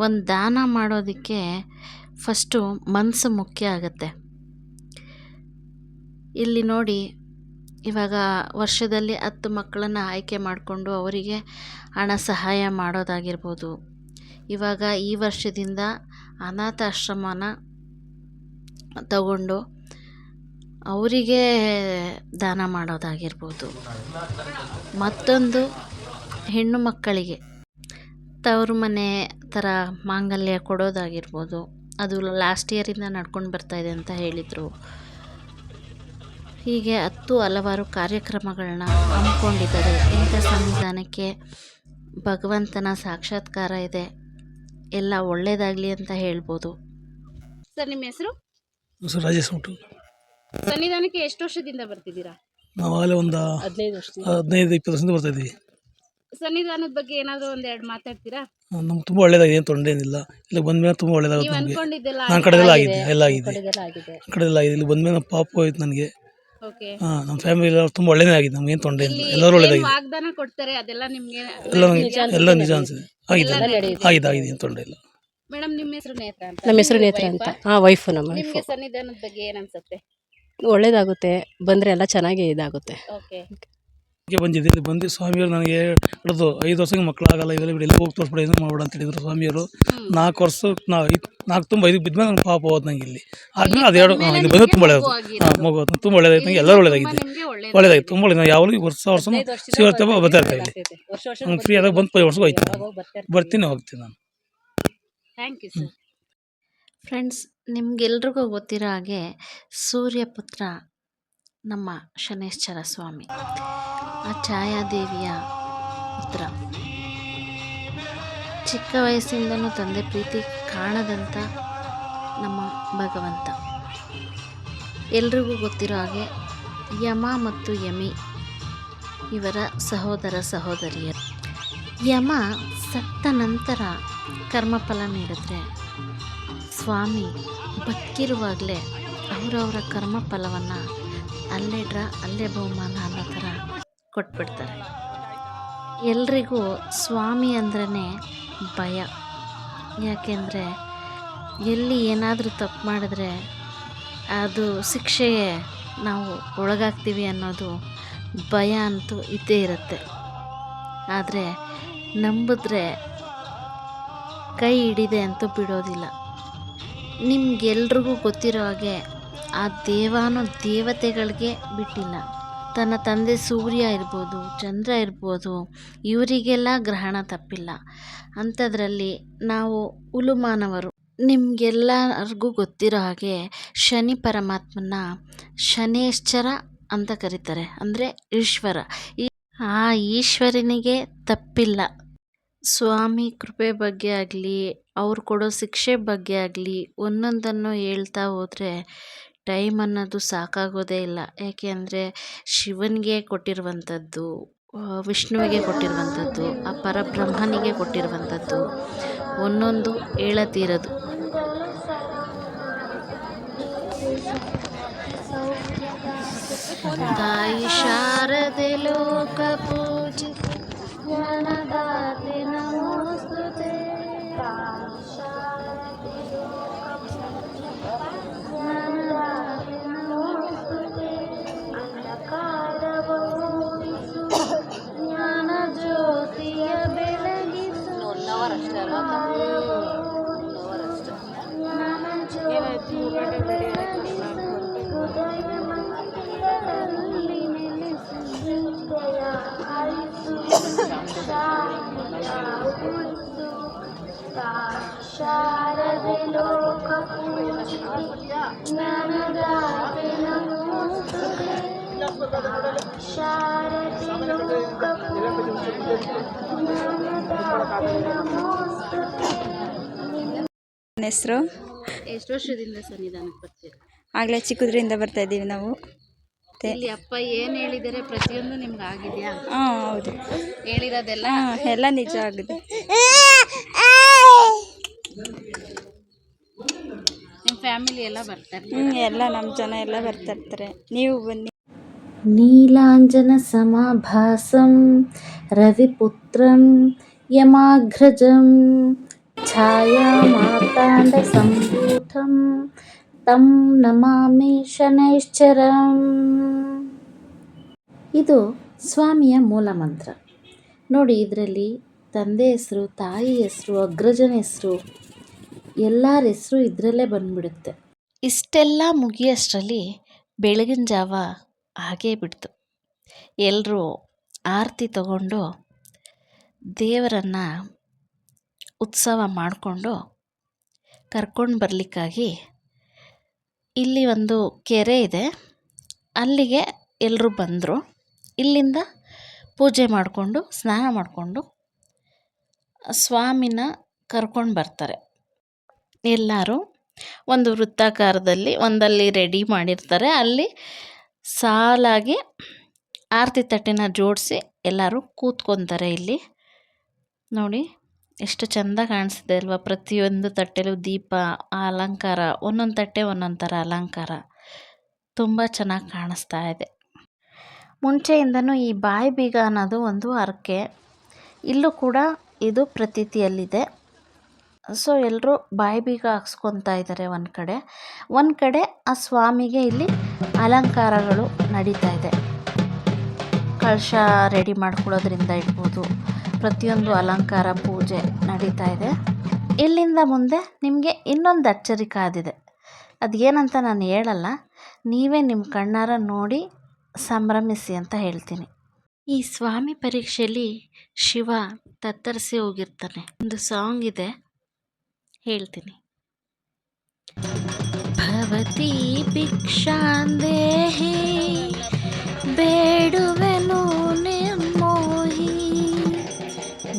ಒಂದು ದಾನ ಮಾಡೋದಕ್ಕೆ ಫಸ್ಟು ಮನಸ್ಸು ಮುಖ್ಯ ಆಗುತ್ತೆ. ಇಲ್ಲಿ ನೋಡಿ, ಇವಾಗ ವರ್ಷದಲ್ಲಿ 10 ಮಕ್ಕಳನ್ನು ಆಯ್ಕೆ ಮಾಡಿಕೊಂಡು ಅವರಿಗೆ ಹಣ ಸಹಾಯ ಮಾಡೋದಾಗಿರ್ಬೋದು. ಇವಾಗ ಈ ವರ್ಷದಿಂದ ಅನಾಥಾಶ್ರಮನ ತಗೊಂಡು ಅವರಿಗೆ ದಾನ ಮಾಡೋದಾಗಿರ್ಬೋದು. ಮತ್ತೊಂದು ಹೆಣ್ಣು ಮಕ್ಕಳಿಗೆ ತವರು ಮನೆ ಥರ ಮಾಂಗಲ್ಯ ಕೊಡೋದಾಗಿರ್ಬೋದು. ಅದು ಲಾಸ್ಟ್ ಇಯರಿಂದ ನಡ್ಕೊಂಡು ಬರ್ತಾಯಿದೆ ಅಂತ ಹೇಳಿದರು. ಹೀಗೆ ಹಲವಾರು ಕಾರ್ಯಕ್ರಮಗಳನ್ನ ಹಮ್ಮಿಕೊಂಡಿದ್ದಾರೆ. ಇಂಥ ಸಂವಿಧಾನಕ್ಕೆ ಭಗವಂತನ ಸಾಕ್ಷಾತ್ಕಾರ ಇದೆ. ಎಲ್ಲ ಒಳ್ಳೆಯದಾಗಲಿ ಅಂತ ಹೇಳ್ಬೋದು. ಸರ್, ನಿಮ್ಮ ಹೆಸರು? ರಾಜೇಶ್ ಉಂಟು. ಸನ್ನಿಧಾನಕ್ಕೆ ಎಷ್ಟು ವರ್ಷದಿಂದ ಬರ್ತಿದ್ದೀರಾ? ನಾವು ಆಗಲೇ ಒಂದು 15-20 ವರ್ಷದಿಂದ ಬರ್ತಾ ಇದ್ದೀವಿ. ಸನ್ನಿಧಾನದ ಬಗ್ಗೆ ಏನಾದರೂ ಒಂದೆರಡು ಮಾತಾಡ್ತೀರಾ? ನಮ್ಗೆ ತುಂಬ ಒಳ್ಳೇದಾಗಿದೆ, ಏನು ತೊಂದರೆ ಏನಿಲ್ಲ. ಇಲ್ಲಿ ಬಂದ್ಮೇಲೆ ತುಂಬ ಒಳ್ಳೇದಾಗುತ್ತೆ ನೀವು ನಮಗೆ. ಅನ್ಕೊಂಡಿದ್ದೆಲ್ಲ ನನ್ನ ಕಡೆದೆಲ್ಲ ಆಗಿದೆ, ಎಲ್ಲ ಆಗಿದೆ. ಆಗಿದೆ. ನನ್ನ ಕಡೆದೆಲ್ಲ ಆಗಿದೆ. ಇಲ್ಲಿ ಬಂದ್ಮೇಲೆ ನಮ್ಮ ಪಾಪು ಆಯ್ತು ನನಗೆ. ಓಕೆ. ನಮ್ಮ ಫ್ಯಾಮಿಲಿ ಎಲ್ಲ ತುಂಬ ಒಳ್ಳೇದೇ ಆಗಿದೆ. ನಮ್ಗೆ ಏನು ತೊಂದರೆ ಇಲ್ಲಿ ಇಲ್ಲ, ಎಲ್ಲರೂ ಒಳ್ಳೇದಾಗಿದೆ. ವಾಗ್ದಾನ ಕೊಡ್ತಾರೆ, ಅದೆಲ್ಲ ನಿಮ್ಗೆ ಎಲ್ಲ ನಿಜ ಅನ್ಸಿದೆ. ಆಗಿದೆ, ಏನು ತೊಂದರೆ ಇಲ್ಲ. ಮೇಡಮ್, ನಿಮ್ಮ ಹೆಸರು ನೇತ್ರ ಅಂತ? ನಮ್ಮ ಹೆಸರು ನೇತ್ರ ಅಂತ. ವೈಫು ನಮ್ಮ ವೈಫು. ನಿಮಗೆ ಸನ್ನಿಧಾನದ ಬಗ್ಗೆ ಏನು ಅನ್ಸುತ್ತೆ? ಒಳ್ಳೇದಾಗುತ್ತೆ, ಬಂದರೆ ಎಲ್ಲ ಚೆನ್ನಾಗಿ ಇದಾಗುತ್ತೆ. ಓಕೆ. ಬಂದಿದ್ದೆ, ಇಲ್ಲಿ ಬಂದು ಸ್ವಾಮಿಯವರು ನನಗೆ ಹಿಡಿದು 5 ವರ್ಷಕ್ಕೆ ಮಕ್ಕಳಾಗಲ್ಲ, ಇವೆಲ್ಲ ಎಲ್ಲ ಹೋಗಿ ತೋರಿಸ್ಬಿಡ, ಏನು ಮಾಡ್ಬೇಡ ಅಂತ ಹೇಳಿದ್ರು ಸ್ವಾಮಿಯವರು. 4 ವರ್ಷ 4 ತುಂಬ 5 ಬಿದ್ಮೇಲೆ ನಂಗೆ ಪಾಪ ಹೋದ್ ನಂಗೆ ಇಲ್ಲಿ. ಆದ್ಮೇಲೆ ಅದೆರಡು ಇಲ್ಲಿ ಬಂದು ತುಂಬ ಒಳ್ಳೇದು. ಮಗು ತುಂಬ ಒಳ್ಳೇದಾಯ್ತು ನಂಗೆ, ಎಲ್ಲರೂ ಒಳ್ಳೇದಾಗಿದೆ. ಒಳ್ಳೇದಾಯ್ತು, ತುಂಬ ಒಳ್ಳೇದು. ಯಾವಾಗಲೂ ವರ್ಷ ಶಿವರಾತ್ರಿ ಬರ್ತಾ ಇರ್ತಾ ಇಲ್ಲಿ. ನಂಗೆ ಫ್ರೀ ಆದಾಗ ಬಂದು 5 ವರ್ಷಕ್ಕೆ ಹೋಯ್ತು. ಬರ್ತೀನಿ, ಹೋಗ್ತೀನಿ ನಾನು. Thank you sir. ಫ್ರೆಂಡ್ಸ್, ನಿಮ್ಗೆಲ್ರಿಗೂ ಗೊತ್ತಿರೋ ಹಾಗೆ ಸೂರ್ಯಪುತ್ರ ನಮ್ಮ ಶನೈಶ್ಚರ ಸ್ವಾಮಿ, ಆ ಛಾಯಾದೇವಿಯ ಪುತ್ರ. ಚಿಕ್ಕ ವಯಸ್ಸಿಂದನೂ ತಂದೆ ಪ್ರೀತಿ ಕಾಣದಂಥ ನಮ್ಮ ಭಗವಂತ. ಎಲ್ರಿಗೂ ಗೊತ್ತಿರೋ ಹಾಗೆ ಯಮ ಮತ್ತು ಯಮಿ ಇವರ ಸಹೋದರ ಸಹೋದರಿಯರು. ಯಮ ಸತ್ತ ನಂತರ ಕರ್ಮಫಲ ನೀಡಿದ್ರೆ, ಸ್ವಾಮಿ ಬದುಕಿರುವಾಗಲೇ ಅವರವರ ಕರ್ಮಫಲವನ್ನು ಅಲ್ಲೇ ಬಹುಮಾನ ಅನ್ನೋ ಥರ ಕೊಟ್ಬಿಡ್ತಾರೆ. ಎಲ್ರಿಗೂ ಸ್ವಾಮಿ ಅಂದ್ರೇ ಭಯ. ಯಾಕೆಂದರೆ ಎಲ್ಲಿ ಏನಾದರೂ ತಪ್ಪು ಮಾಡಿದ್ರೆ ಅದು ಶಿಕ್ಷೆಗೆ ನಾವು ಒಳಗಾಗ್ತೀವಿ ಅನ್ನೋದು ಭಯ ಅಂತೂ ಇದ್ದೇ ಇರುತ್ತೆ. ಆದರೆ ನಂಬಿದ್ರೆ ಕೈ ಹಿಡಿದೆ ಅಂತೂ ಬಿಡೋದಿಲ್ಲ. ನಿಮ್ಗೆಲ್ರಿಗೂ ಗೊತ್ತಿರೋ ಹಾಗೆ ಆ ದೇವತೆಗಳಿಗೆ ಬಿಟ್ಟಿಲ್ಲ. ತನ್ನ ತಂದೆ ಸೂರ್ಯ ಇರ್ಬೋದು, ಚಂದ್ರ ಇರ್ಬೋದು, ಇವರಿಗೆಲ್ಲ ಗ್ರಹಣ ತಪ್ಪಿಲ್ಲ. ಅಂಥದ್ರಲ್ಲಿ ನಾವು ಹುಲುಮಾನವರು. ನಿಮಗೆಲ್ಲರಿಗೂ ಗೊತ್ತಿರೋ ಹಾಗೆ ಶನಿ ಪರಮಾತ್ಮನ ಶನೈಶ್ಚರ ಅಂತ ಕರೀತಾರೆ, ಅಂದರೆ ಈಶ್ವರ. ಆ ಈಶ್ವರನಿಗೆ ತಪ್ಪಿಲ್ಲ. ಸ್ವಾಮಿ ಕೃಪೆ ಬಗ್ಗೆ ಆಗಲಿ, ಅವ್ರು ಕೊಡೋ ಶಿಕ್ಷೆ ಬಗ್ಗೆ ಆಗಲಿ ಒಂದೊಂದನ್ನು ಹೇಳ್ತಾ ಹೋದರೆ ಟೈಮ್ ಅನ್ನೋದು ಸಾಕಾಗೋದೇ ಇಲ್ಲ. ಯಾಕೆ ಅಂದರೆ ಶಿವನಿಗೆ ಕೊಟ್ಟಿರುವಂಥದ್ದು, ವಿಷ್ಣುವಿಗೆ ಕೊಟ್ಟಿರುವಂಥದ್ದು, ಆ ಪರಬ್ರಹ್ಮನಿಗೆ ಕೊಟ್ಟಿರುವಂಥದ್ದು ಒಂದೊಂದು ಹೇಳತೀರದು. ತಾಯಿ ಶಾರದೆ ಲೋಕ ಪೂಜಿತ ಜ್ಞಾನದಾತೆ ನಮೋಸ್ತುತೆ. ಜ್ಞಾನದಾತೆ ನಮೋಸ್ತುತೆ. ಅಂಧಕಾರವ ಓಡಿಸು, ಜ್ಞಾನ ಜ್ಯೋತಿಯ ಬೆಳಗಿಸು. ಜ್ಞಾನ ಜ್ಯೋತಿಯ ಬೆಳಗಿಸು. ಹೃದಯ ಮಂದಿರದಲ್ಲಿ ನೆಲೆಸು. ವಿದ್ಯೆಯ ಹರಿಸು. ಶಾರದೆ ಲೋಕ ಪೂಜಿತೆ ಜ್ಞಾನದಾತೆ ನಮೋಸ್ತುತೆ. ಶಾರದೆ ಲೋಕ ಪೂಜಿತೆ ಜ್ಞಾನದಾತೆ ನಮೋಸ್ತುತೆ. ನನ್ನ ಹೆಸರು. ಎಷ್ಟು ವರ್ಷದಿಂದ ಸನ್ನಿಧಾನಕ್ಕೆ ಬರ್ತೀರಾ? ಆಗಲೇ ಚಿಕ್ಕದ್ರಿಂದ ಬರ್ತಾ ಇದ್ದೀವಿ ನಾವು. ಇಲ್ಲಿ ಅಪ್ಪ ಏನು ಹೇಳಿದ್ದಾರೆ ಪ್ರತಿಯೊಂದು ನಿಮ್ಗೆ ಆಗಿದೆಯಾ? ಹಾಂ, ಹೌದು. ಹೇಳಿರೋದೆಲ್ಲ ಎಲ್ಲ ನಿಜ ಆಗಿದೆ. ನಿಮ್ಮ ಫ್ಯಾಮಿಲಿ ಎಲ್ಲ ಬರ್ತಾರೆ? ಎಲ್ಲ ನಮ್ಮ ಜನ ಎಲ್ಲ ಬರ್ತಾ ಇರ್ತಾರೆ. ನೀವು ಬನ್ನಿ. ನೀಲಾಂಜನಸಮಾಭಾಸಂ ರವಿಪುತ್ರಂ ಯಮಾಗ್ರಜಂ ಛಾಯಾಮಾರ್ತಾಂಡಸಂಭೂತಂ ತಂ ನಮಾಮಿ ಶನೈಶ್ಚರಂ. ಇದು ಸ್ವಾಮಿಯ ಮೂಲ ಮಂತ್ರ ನೋಡಿ. ಇದರಲ್ಲಿ ತಂದೆ ಹೆಸರು, ತಾಯಿ ಹೆಸರು, ಅಗ್ರಜನ ಹೆಸರು, ಎಲ್ಲರ ಹೆಸರು ಇದರಲ್ಲೇ ಬಂದ್ಬಿಡುತ್ತೆ. ಇಷ್ಟೆಲ್ಲ ಮುಗಿಯೋಷ್ಟರಲ್ಲಿ ಬೆಳಗಿನ ಜಾವ ಹಾಗೇ ಬಿಡ್ತು. ಎಲ್ಲರೂ ಆರತಿ ತಗೊಂಡು ದೇವರನ್ನು ಉತ್ಸವ ಮಾಡಿಕೊಂಡು ಕರ್ಕೊಂಡು ಬರಲಿಕ್ಕಾಗಿ ಇಲ್ಲಿ ಒಂದು ಕೆರೆ ಇದೆ, ಅಲ್ಲಿಗೆ ಎಲ್ಲರೂ ಬಂದರು. ಇಲ್ಲಿಂದ ಪೂಜೆ ಮಾಡಿಕೊಂಡು ಸ್ನಾನ ಮಾಡಿಕೊಂಡು ಸ್ವಾಮಿನ ಕರ್ಕೊಂಡು ಬರ್ತಾರೆ. ಎಲ್ಲರೂ ಒಂದು ವೃತ್ತಾಕಾರದಲ್ಲಿ ಒಂದಲ್ಲಿ ರೆಡಿ ಮಾಡಿರ್ತಾರೆ. ಅಲ್ಲಿ ಸಾಲಾಗಿ ಆರತಿ ತಟ್ಟೆನ ಜೋಡಿಸಿ ಎಲ್ಲರೂ ಕೂತ್ಕೊತಾರೆ. ಇಲ್ಲಿ ನೋಡಿ ಎಷ್ಟು ಚೆಂದ ಕಾಣಿಸ್ತಿದೆ ಅಲ್ವಾ. ಪ್ರತಿಯೊಂದು ತಟ್ಟೆಲೂ ದೀಪ, ಆ ಅಲಂಕಾರ, ಒಂದೊಂದು ತಟ್ಟೆ ಒಂದೊಂದು ಥರ ಅಲಂಕಾರ ತುಂಬ ಚೆನ್ನಾಗಿ ಕಾಣಿಸ್ತಾ ಇದೆ. ಮುಂಚೆಯಿಂದನೂ ಈ ಬಾಯಿ ಬೀಗ ಅನ್ನೋದು ಒಂದು ಹರಕೆ, ಇಲ್ಲೂ ಕೂಡ ಇದು ಪ್ರತೀತಿಯಲ್ಲಿದೆ. ಸೊ ಎಲ್ಲರೂ ಬಾಯಿ ಬೀಗ ಹಾಕ್ಸ್ಕೊತಾ ಇದ್ದಾರೆ. ಒಂದು ಕಡೆ ಆ ಸ್ವಾಮಿಗೆ ಇಲ್ಲಿ ಅಲಂಕಾರಗಳು ನಡೀತಾ ಇದೆ. ಕಳಶ ರೆಡಿ ಮಾಡ್ಕೊಳ್ಳೋದ್ರಿಂದ ಇಡ್ಬೋದು, ಪ್ರತಿಯೊಂದು ಅಲಂಕಾರ ಪೂಜೆ ನಡೀತಾ ಇದೆ. ಇಲ್ಲಿಂದ ಮುಂದೆ ನಿಮಗೆ ಇನ್ನೊಂದು ಅಚ್ಚರಿ ಕಾದಿದೆ. ಅದು ಏನಂತ ನಾನು ಹೇಳಲ್ಲ, ನೀವೇ ನಿಮ್ಮ ಕಣ್ಣಾರ ನೋಡಿ ಸಂಭ್ರಮಿಸಿ ಅಂತ ಹೇಳ್ತೀನಿ. ಈ ಸ್ವಾಮಿ ಪರೀಕ್ಷೆಯಲ್ಲಿ ಶಿವ ತತ್ತರಿಸಿ ಹೋಗಿರ್ತಾನೆ. ಒಂದು ಸಾಂಗ್ ಇದೆ, ಹೇಳ್ತೀನಿ. ಭವತಿ ಭಿಕ್ಷಾಂದೇಹಿ ಬೇಡುವೆನು ನಿರ್ಮೋಹಿ,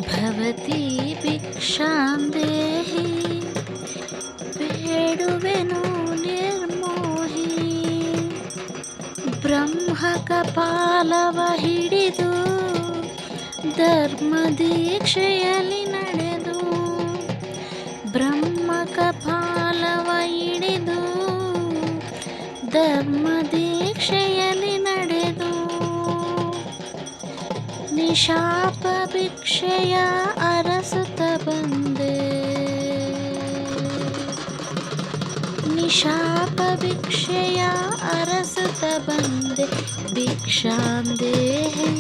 ಭವತಿ ಭಿಕ್ಷಾಂದೇಹಿ ಬೇಡುವೆನು ನಿರ್ಮೋಹಿ, ಬ್ರಹ್ಮ ಕಪಾಲವ ಹಿಡಿದು ಧರ್ಮ ದೀಕ್ಷೆಯಲ್ಲಿ ನಡೆದು, ಬ್ರಹ್ಮ ಕಪಾಲವ ಹಿಡಿದು ಧರ್ಮ ದೀಕ್ಷೆಯಲ್ಲಿ ನಡೆದು, ನಿಶಾಪ ಭಿಕ್ಷೆಯ ಅರಸುತ್ತ ಬಂದೆ, ನಿಶಾಪ ಭಿಕ್ಷೆಯ ಅರಸುತ್ತ ಬಂದೆ, ಭಿಕ್ಷಾಂದೇಹಿ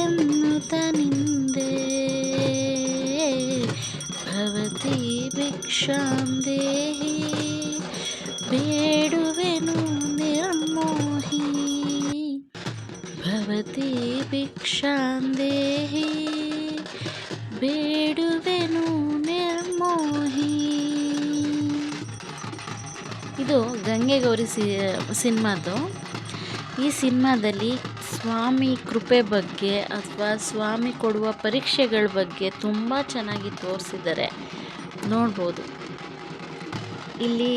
ಎನ್ನುತ್ತ ನಿಂದೆ, ಭವತಿ ಭಿಕ್ಷಾಂದೇಹಿ ಬೇಡುವೆನು ನಿರ್ಮೋಹಿ, ಭವತಿ ಭಿಕ್ಷಾಂದೇಹಿ ಬೇಡುವೆನು ನಿರ್ಮೋಹಿ. ಇದು ಗಂಗೆ ಗೌರಿ ಸಿನಿಮಾದು. ಈ ಸಿನಿಮಾದಲ್ಲಿ ಸ್ವಾಮಿ ಕೃಪೆ ಬಗ್ಗೆ ಅಥವಾ ಸ್ವಾಮಿ ಕೊಡುವ ಪರೀಕ್ಷೆಗಳ ಬಗ್ಗೆ ತುಂಬ ಚೆನ್ನಾಗಿ ತೋರಿಸಿದ್ದಾರೆ, ನೋಡ್ಬೋದು. ಇಲ್ಲಿ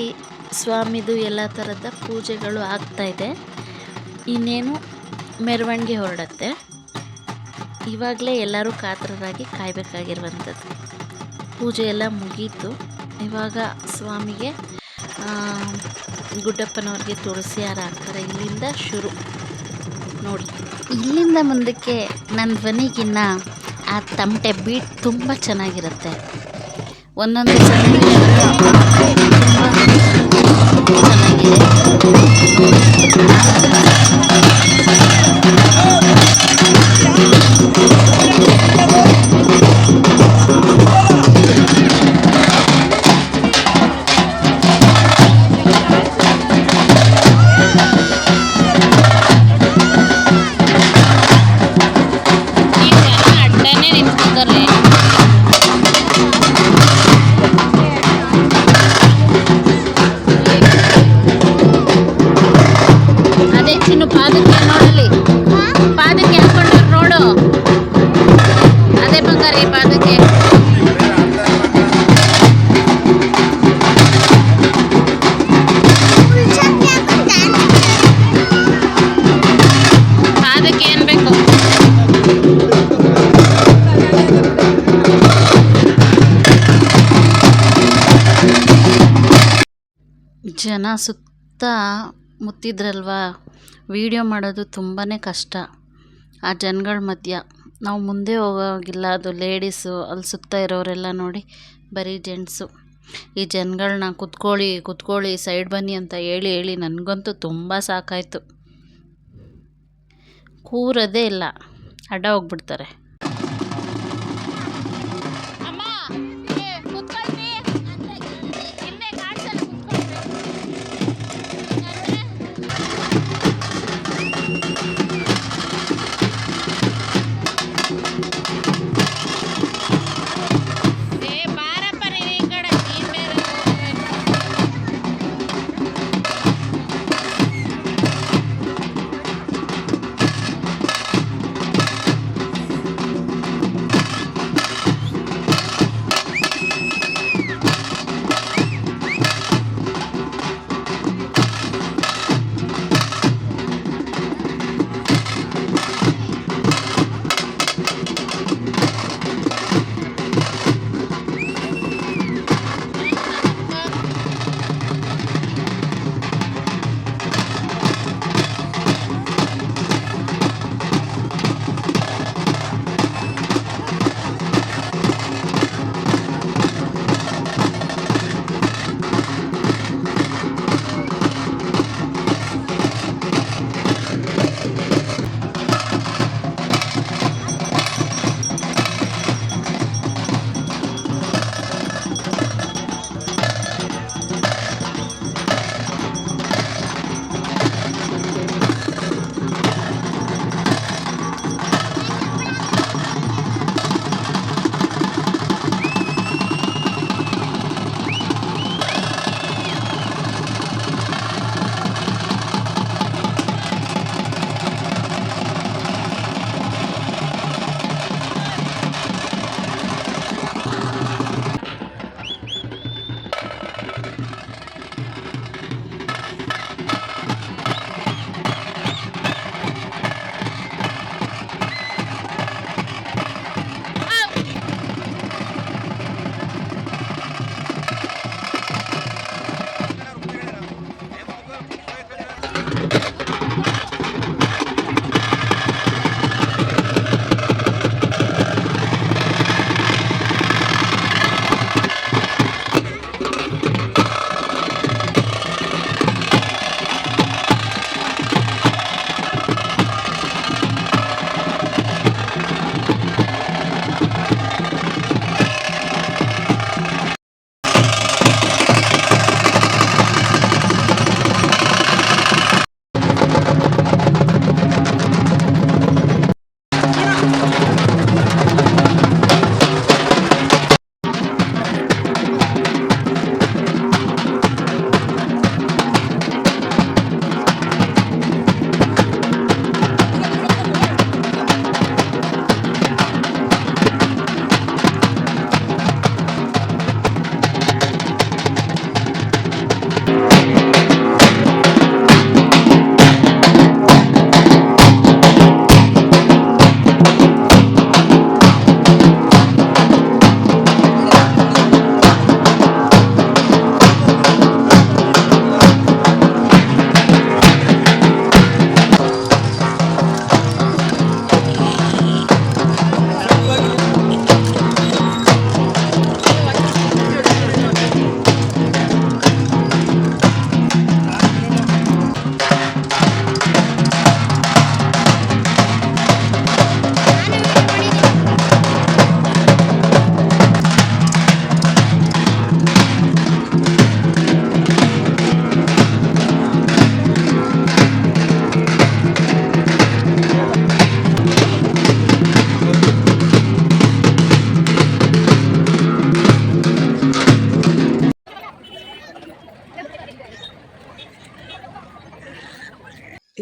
ಸ್ವಾಮಿದು ಎಲ್ಲ ಥರದ ಪೂಜೆಗಳು ಆಗ್ತಾಯಿದೆ. ಇನ್ನೇನು ಮೆರವಣಿಗೆ ಹೊರಡತ್ತೆ. ಇವಾಗಲೇ ಎಲ್ಲರೂ ಕಾತರರಾಗಿ ಕಾಯಬೇಕಾಗಿರುವಂಥದ್ದು. ಪೂಜೆ ಎಲ್ಲ ಮುಗೀತು. ಇವಾಗ ಸ್ವಾಮಿಗೆ ಗುಡ್ಡಪ್ಪನವ್ರಿಗೆ ತುಳಸಿ ಹಾರ ಹಾಕ್ತಾರೆ. ಇಲ್ಲಿಂದ ಶುರು ನೋಡಿ. ಇಲ್ಲಿಂದ ಮುಂದಕ್ಕೆ ನನ್ನ ಧ್ವನಿಗಿನ್ನ ಆ ತಮಟೆ ಬೀಟ್ ತುಂಬ ಚೆನ್ನಾಗಿರುತ್ತೆ. ಒಂದೊಂದು ಅಡ್ಡನೇ ನಿಂತ್ಕೊತಾರೆ. ಅದೇ ಚಿನ್ನು ಪಾದಕ್ಕೆ ನೋಡಲಿ, ಪಾದಕ್ಕೆ ಹಾಕೊಂಡ್ರೆ ನೋಡು. ಅದೇ ಬಂಗಾರಿ ಪಾದಕ್ಕೆ. ಪಾದಕ್ಕೆ ಏನ್ ಬೇಕು? ಜನ ಸುತ್ತ ಮುತ್ತಿದ್ರಲ್ವಾ, ವಿಡಿಯೋ ಮಾಡೋದು ತುಂಬಾ ಕಷ್ಟ. ಆ ಜನಗಳ ಮಧ್ಯ ನಾವು ಮುಂದೆ ಹೋಗೋಗಿಲ್ಲ. ಅದು ಲೇಡೀಸು, ಅಲ್ಲಿ ಸುತ್ತ ಇರೋರೆಲ್ಲ ನೋಡಿ ಬರೀ ಜೆಂಟ್ಸು. ಈ ಜನಗಳನ್ನ ಕುತ್ಕೊಳ್ಳಿ ಸೈಡ್ ಬನ್ನಿ ಅಂತ ಹೇಳಿ ಹೇಳಿ ನನಗಂತೂ ತುಂಬ ಸಾಕಾಯಿತು. ಕೂರೋದೇ ಇಲ್ಲ, ಅಡ್ಡ ಹೋಗ್ಬಿಡ್ತಾರೆ.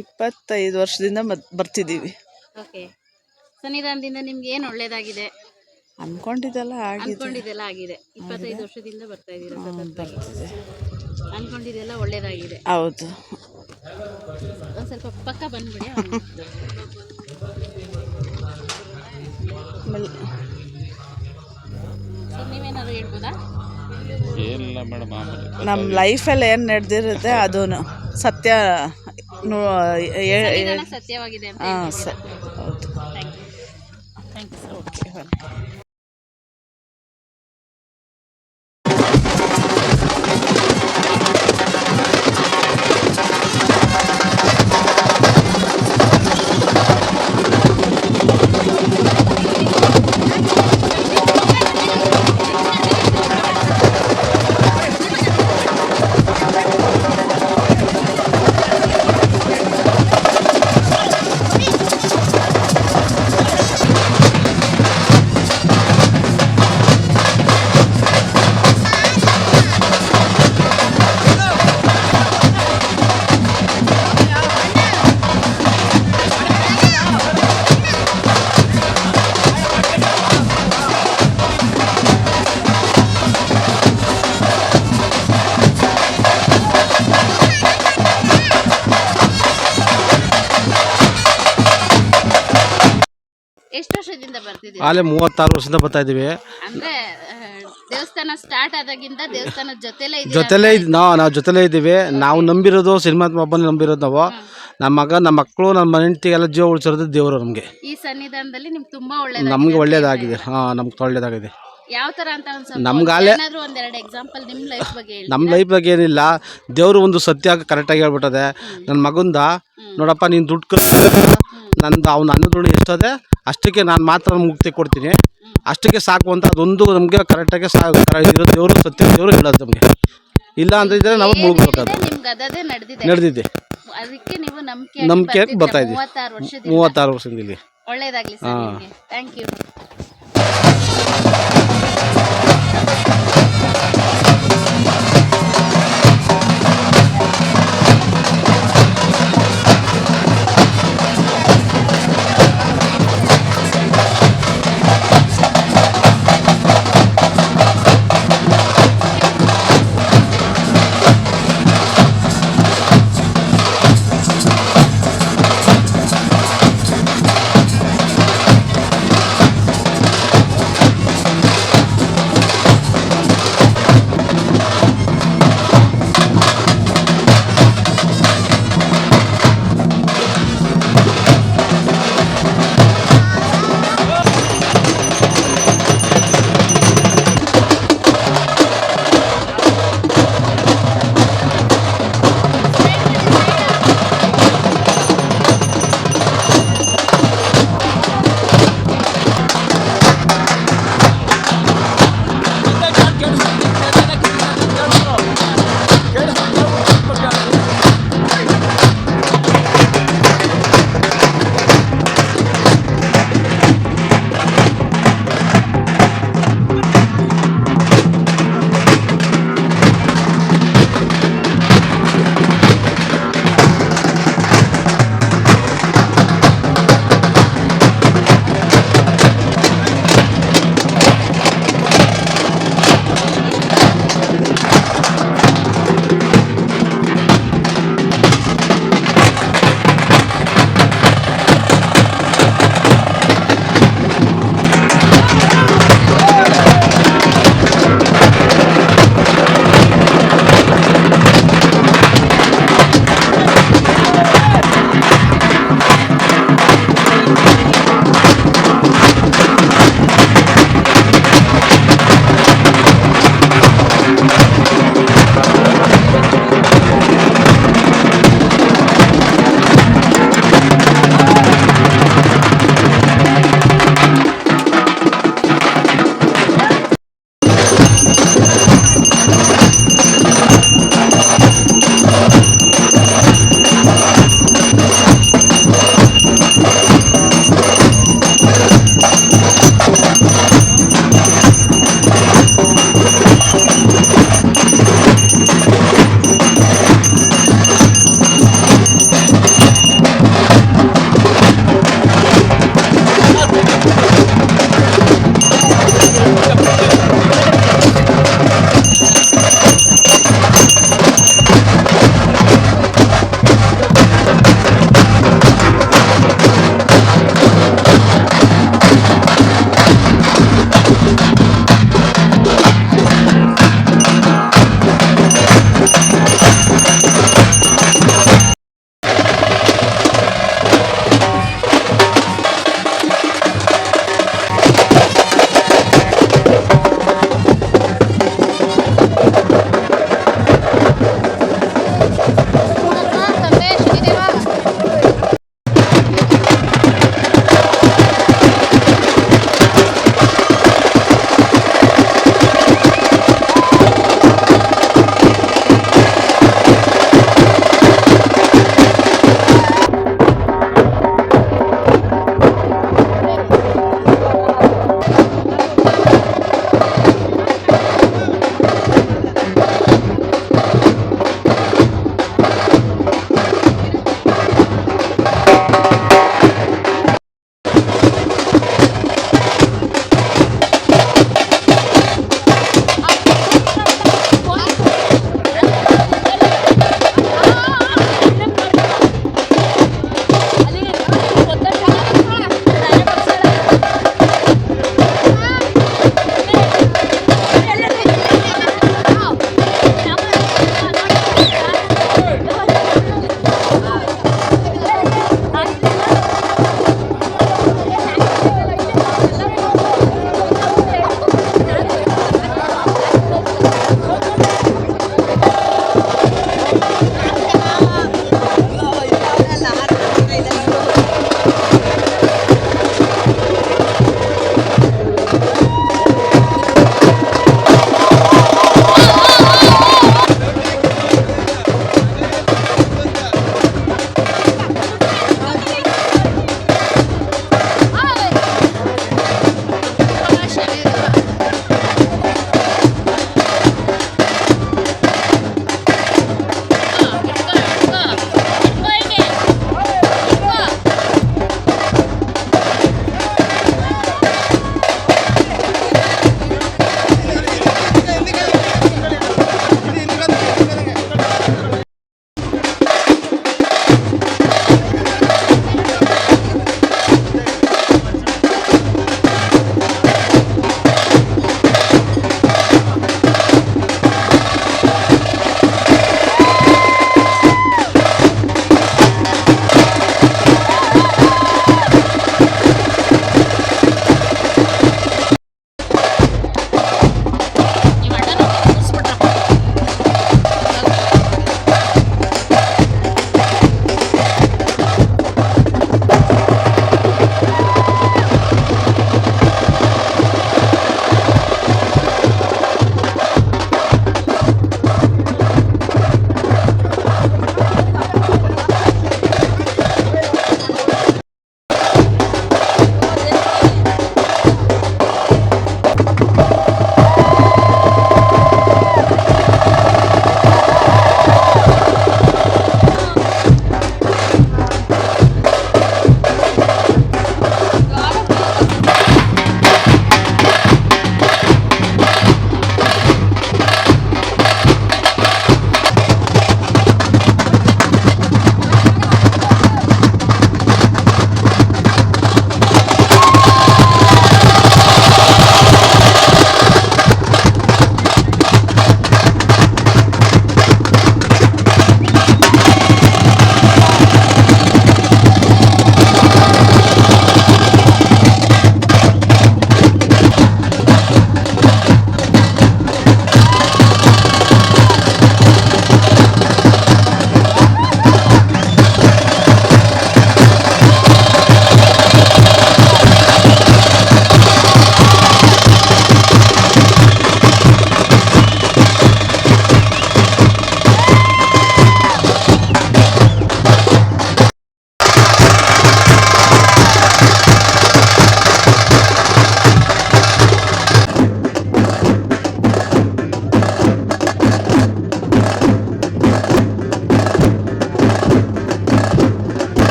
ಇಪ್ಪತ್ತೈದು ವರ್ಷದಿಂದ ಬರ್ತಿದ್ದೀವಿ. ಓಕೆ, ಸನ್ನಿಧಾನದಿಂದ ನಿಮ್ಗೆ ಏನು ಒಳ್ಳೇದಾಗಿದೆ? ಅನ್ಕೊಂಡಿದ್ದೆಲ್ಲ ಆಗಿದೆ. ಅನ್ಕೊಂಡಿದ್ದೆಲ್ಲ ಆಗಿದೆ. 25 ವರ್ಷದಿಂದ ಬರ್ತಾ ಇದ್ದೀರಾ ಸತತವಾಗಿ. ಅನ್ಕೊಂಡಿದ್ದೆಲ್ಲ ಒಳ್ಳೇದಾಗಿದೆ. ಹೌದು. ಒಂದು ಸ್ವಲ್ಪ ಪಕ್ಕ ಬಂದ್ಬಿಡಿ. ಸರ್ ನೀವೇನಾದ್ರು ಹೇಳ್ಬೋದಾ? ಏನಿಲ್ಲ ಮೇಡಮ್, ನಮ್ಮ ಲೈಫಲ್ಲಿ ಏನು ನಡೆದಿರುತ್ತೆ ಅದೂ ಸತ್ಯ ಸಂವಿಧಾನ ಸತ್ಯವಾಗಿದೆ ಅಂತ ಹಾಂ ಹೇಳ್ತೀರಾ? ಹೌದು. Thank you sir. Okay welcome. ಎಷ್ಟು ವರ್ಷದಿಂದ ಬರ್ತಿದ್ದೀರಾ? ಆಲೆ 36 ವರ್ಷದಿಂದ ಬರ್ತಾ ಇದ್ದೀವಿ. ಅಂದ್ರೆ ದೇವಸ್ಥಾನ ಸ್ಟಾರ್ಟ್ ಆದಾಗಿಂದ ದೇವಸ್ಥಾನದ ಜೊತೆಲೇ ನಾವು ಜೊತೆಲೇ ಇದ್ದೀವಿ. ನಾವು ನಂಬಿರೋದು ಸಿನಿಮಾತ್ಮ ಒಬ್ಬನೇ ನಂಬಿರೋದು ನಾವು. ನಮ್ಮ ಮಕ್ಕಳು ನಮ್ಮ ಹೆಂಡತಿಗೆಲ್ಲ ಜೀವ ಉಳಿಸಿರೋದು ದೇವರು ನಮಗೆ. ಈ ಸನ್ನಿಧಾನದಲ್ಲಿ ನಿಮ್ಗೆ ತುಂಬಾ ನಮ್ಗೆ ಒಳ್ಳೇದಾಗಿದೆ. ನಮ್ಗೆ ಒಳ್ಳೇದಾಗಿದೆ. ಯಾವ ತರ ಅಂತ ನಮ್ಗಾಲೆ ಏನಾದ್ರು ಒಂದೆರಡು ಎಕ್ಸಾಂಪಲ್ ನಿಮ್ಮ ಲೈಫ್ ಬಗ್ಗೆ ಹೇಳಿ. ನಮ್ಮ ಲೈಫ್ ಬಗ್ಗೆ ಏನಿಲ್ಲ, ದೇವರು ಒಂದು ಸತ್ಯ ಕರೆಕ್ಟಾಗಿ ಹೇಳ್ಬಿಟ್ಟದೆ. ನನ್ನ ಮಗಂದ ನೋಡಪ್ಪ ನೀನು ದುಡ್ಡು ನಂದು ಅವ್ನು ಅನ್ನ ದುಡ್ಡು ಎಷ್ಟದೆ ಅಷ್ಟಕ್ಕೆ ನಾನು ಮಾತ್ರ ಮುಕ್ತಿ ಕೊಡ್ತೀನಿ, ಅಷ್ಟಕ್ಕೆ ಸಾಕು ಅಂತ ಅದೊಂದು ನಮಗೆ ಕರೆಕ್ಟಾಗಿ ಇರೋ ದೇವರು ಸತ್ಯ ದೇವರು ಹೇಳೋದು ನಮಗೆ. ಇಲ್ಲ ಅಂತ ಇದ್ರೆ ನಾವು ಮುಳುಗಬೇಕಾದ್ರೆ ನಿಮ್ಗೆ ಅದೇ ನಡೆದಿದೆ. ಅದಕ್ಕೆ ನೀವು ನಂಬಿಕೆ ಬರ್ತಾ ಇದ್ದೀವಿ. 36 ವರ್ಷದಿಂದ ಇಲ್ಲಿ. ಒಳ್ಳೇದಾಗ್ಲಿ ಸರ್ ನಿಮಗೆ. Thank you.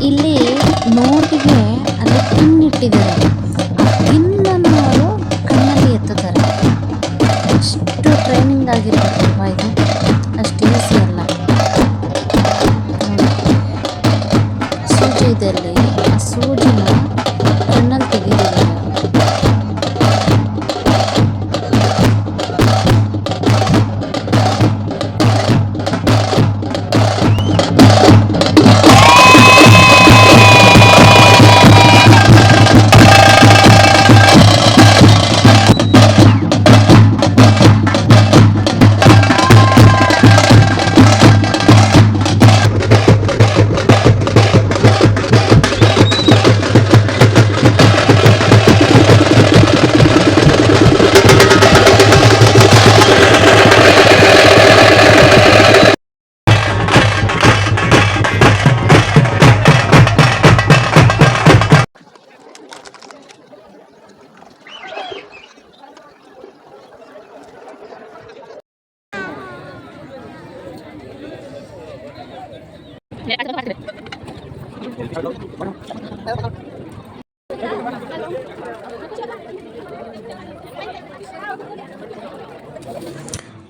ಇಲ್ಲಿ ನೋಟಿಗೆ ಅಲ್ಲಿ ಪಿನ್ ಇಟ್ಟಿದ್ದಾರೆ. ಆ ಪಿನ್ನನ್ನು ಅವರು ಕಣ್ಣಲ್ಲಿ ಎತ್ತುತ್ತಾರೆ. ಅಷ್ಟು ಟ್ರೈನಿಂಗ್ ಆಗಿರ್ಬೇಕಲ್ವ ಇದು, ಅಷ್ಟು ಈಸಿ ಅಲ್ಲ. ಸೂಜಿ ಇದೆ ಅಲ್ಲಿ, ಆ ಸೂಜಿನ ಕಣ್ಣಲ್ಲಿ ತೆಗೆದಿದ್ದಾರೆ.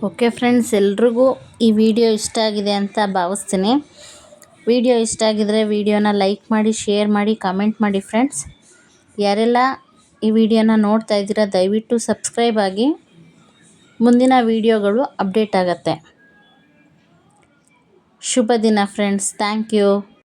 ಓಕೆ ಫ್ರೆಂಡ್ಸ್, ಎಲ್ರಿಗೂ ಈ ವಿಡಿಯೋ ಇಷ್ಟ ಆಗಿದೆ ಅಂತ ಭಾವಿಸ್ತೀನಿ. ವಿಡಿಯೋ ಇಷ್ಟ ಆಗಿದರೆ ವಿಡಿಯೋನ ಲೈಕ್ ಮಾಡಿ, ಶೇರ್ ಮಾಡಿ, ಕಮೆಂಟ್ ಮಾಡಿ ಫ್ರೆಂಡ್ಸ್. ಯಾರೆಲ್ಲ ಈ ವಿಡಿಯೋನ ನೋಡ್ತಾ ಇದ್ದೀರಾ ದಯವಿಟ್ಟು ಸಬ್ಸ್ಕ್ರೈಬ್ ಆಗಿ. ಮುಂದಿನ ವಿಡಿಯೋಗಳು ಅಪ್ಡೇಟ್ ಆಗುತ್ತೆ. ಶುಭ ದಿನ ಫ್ರೆಂಡ್ಸ್. Thank you.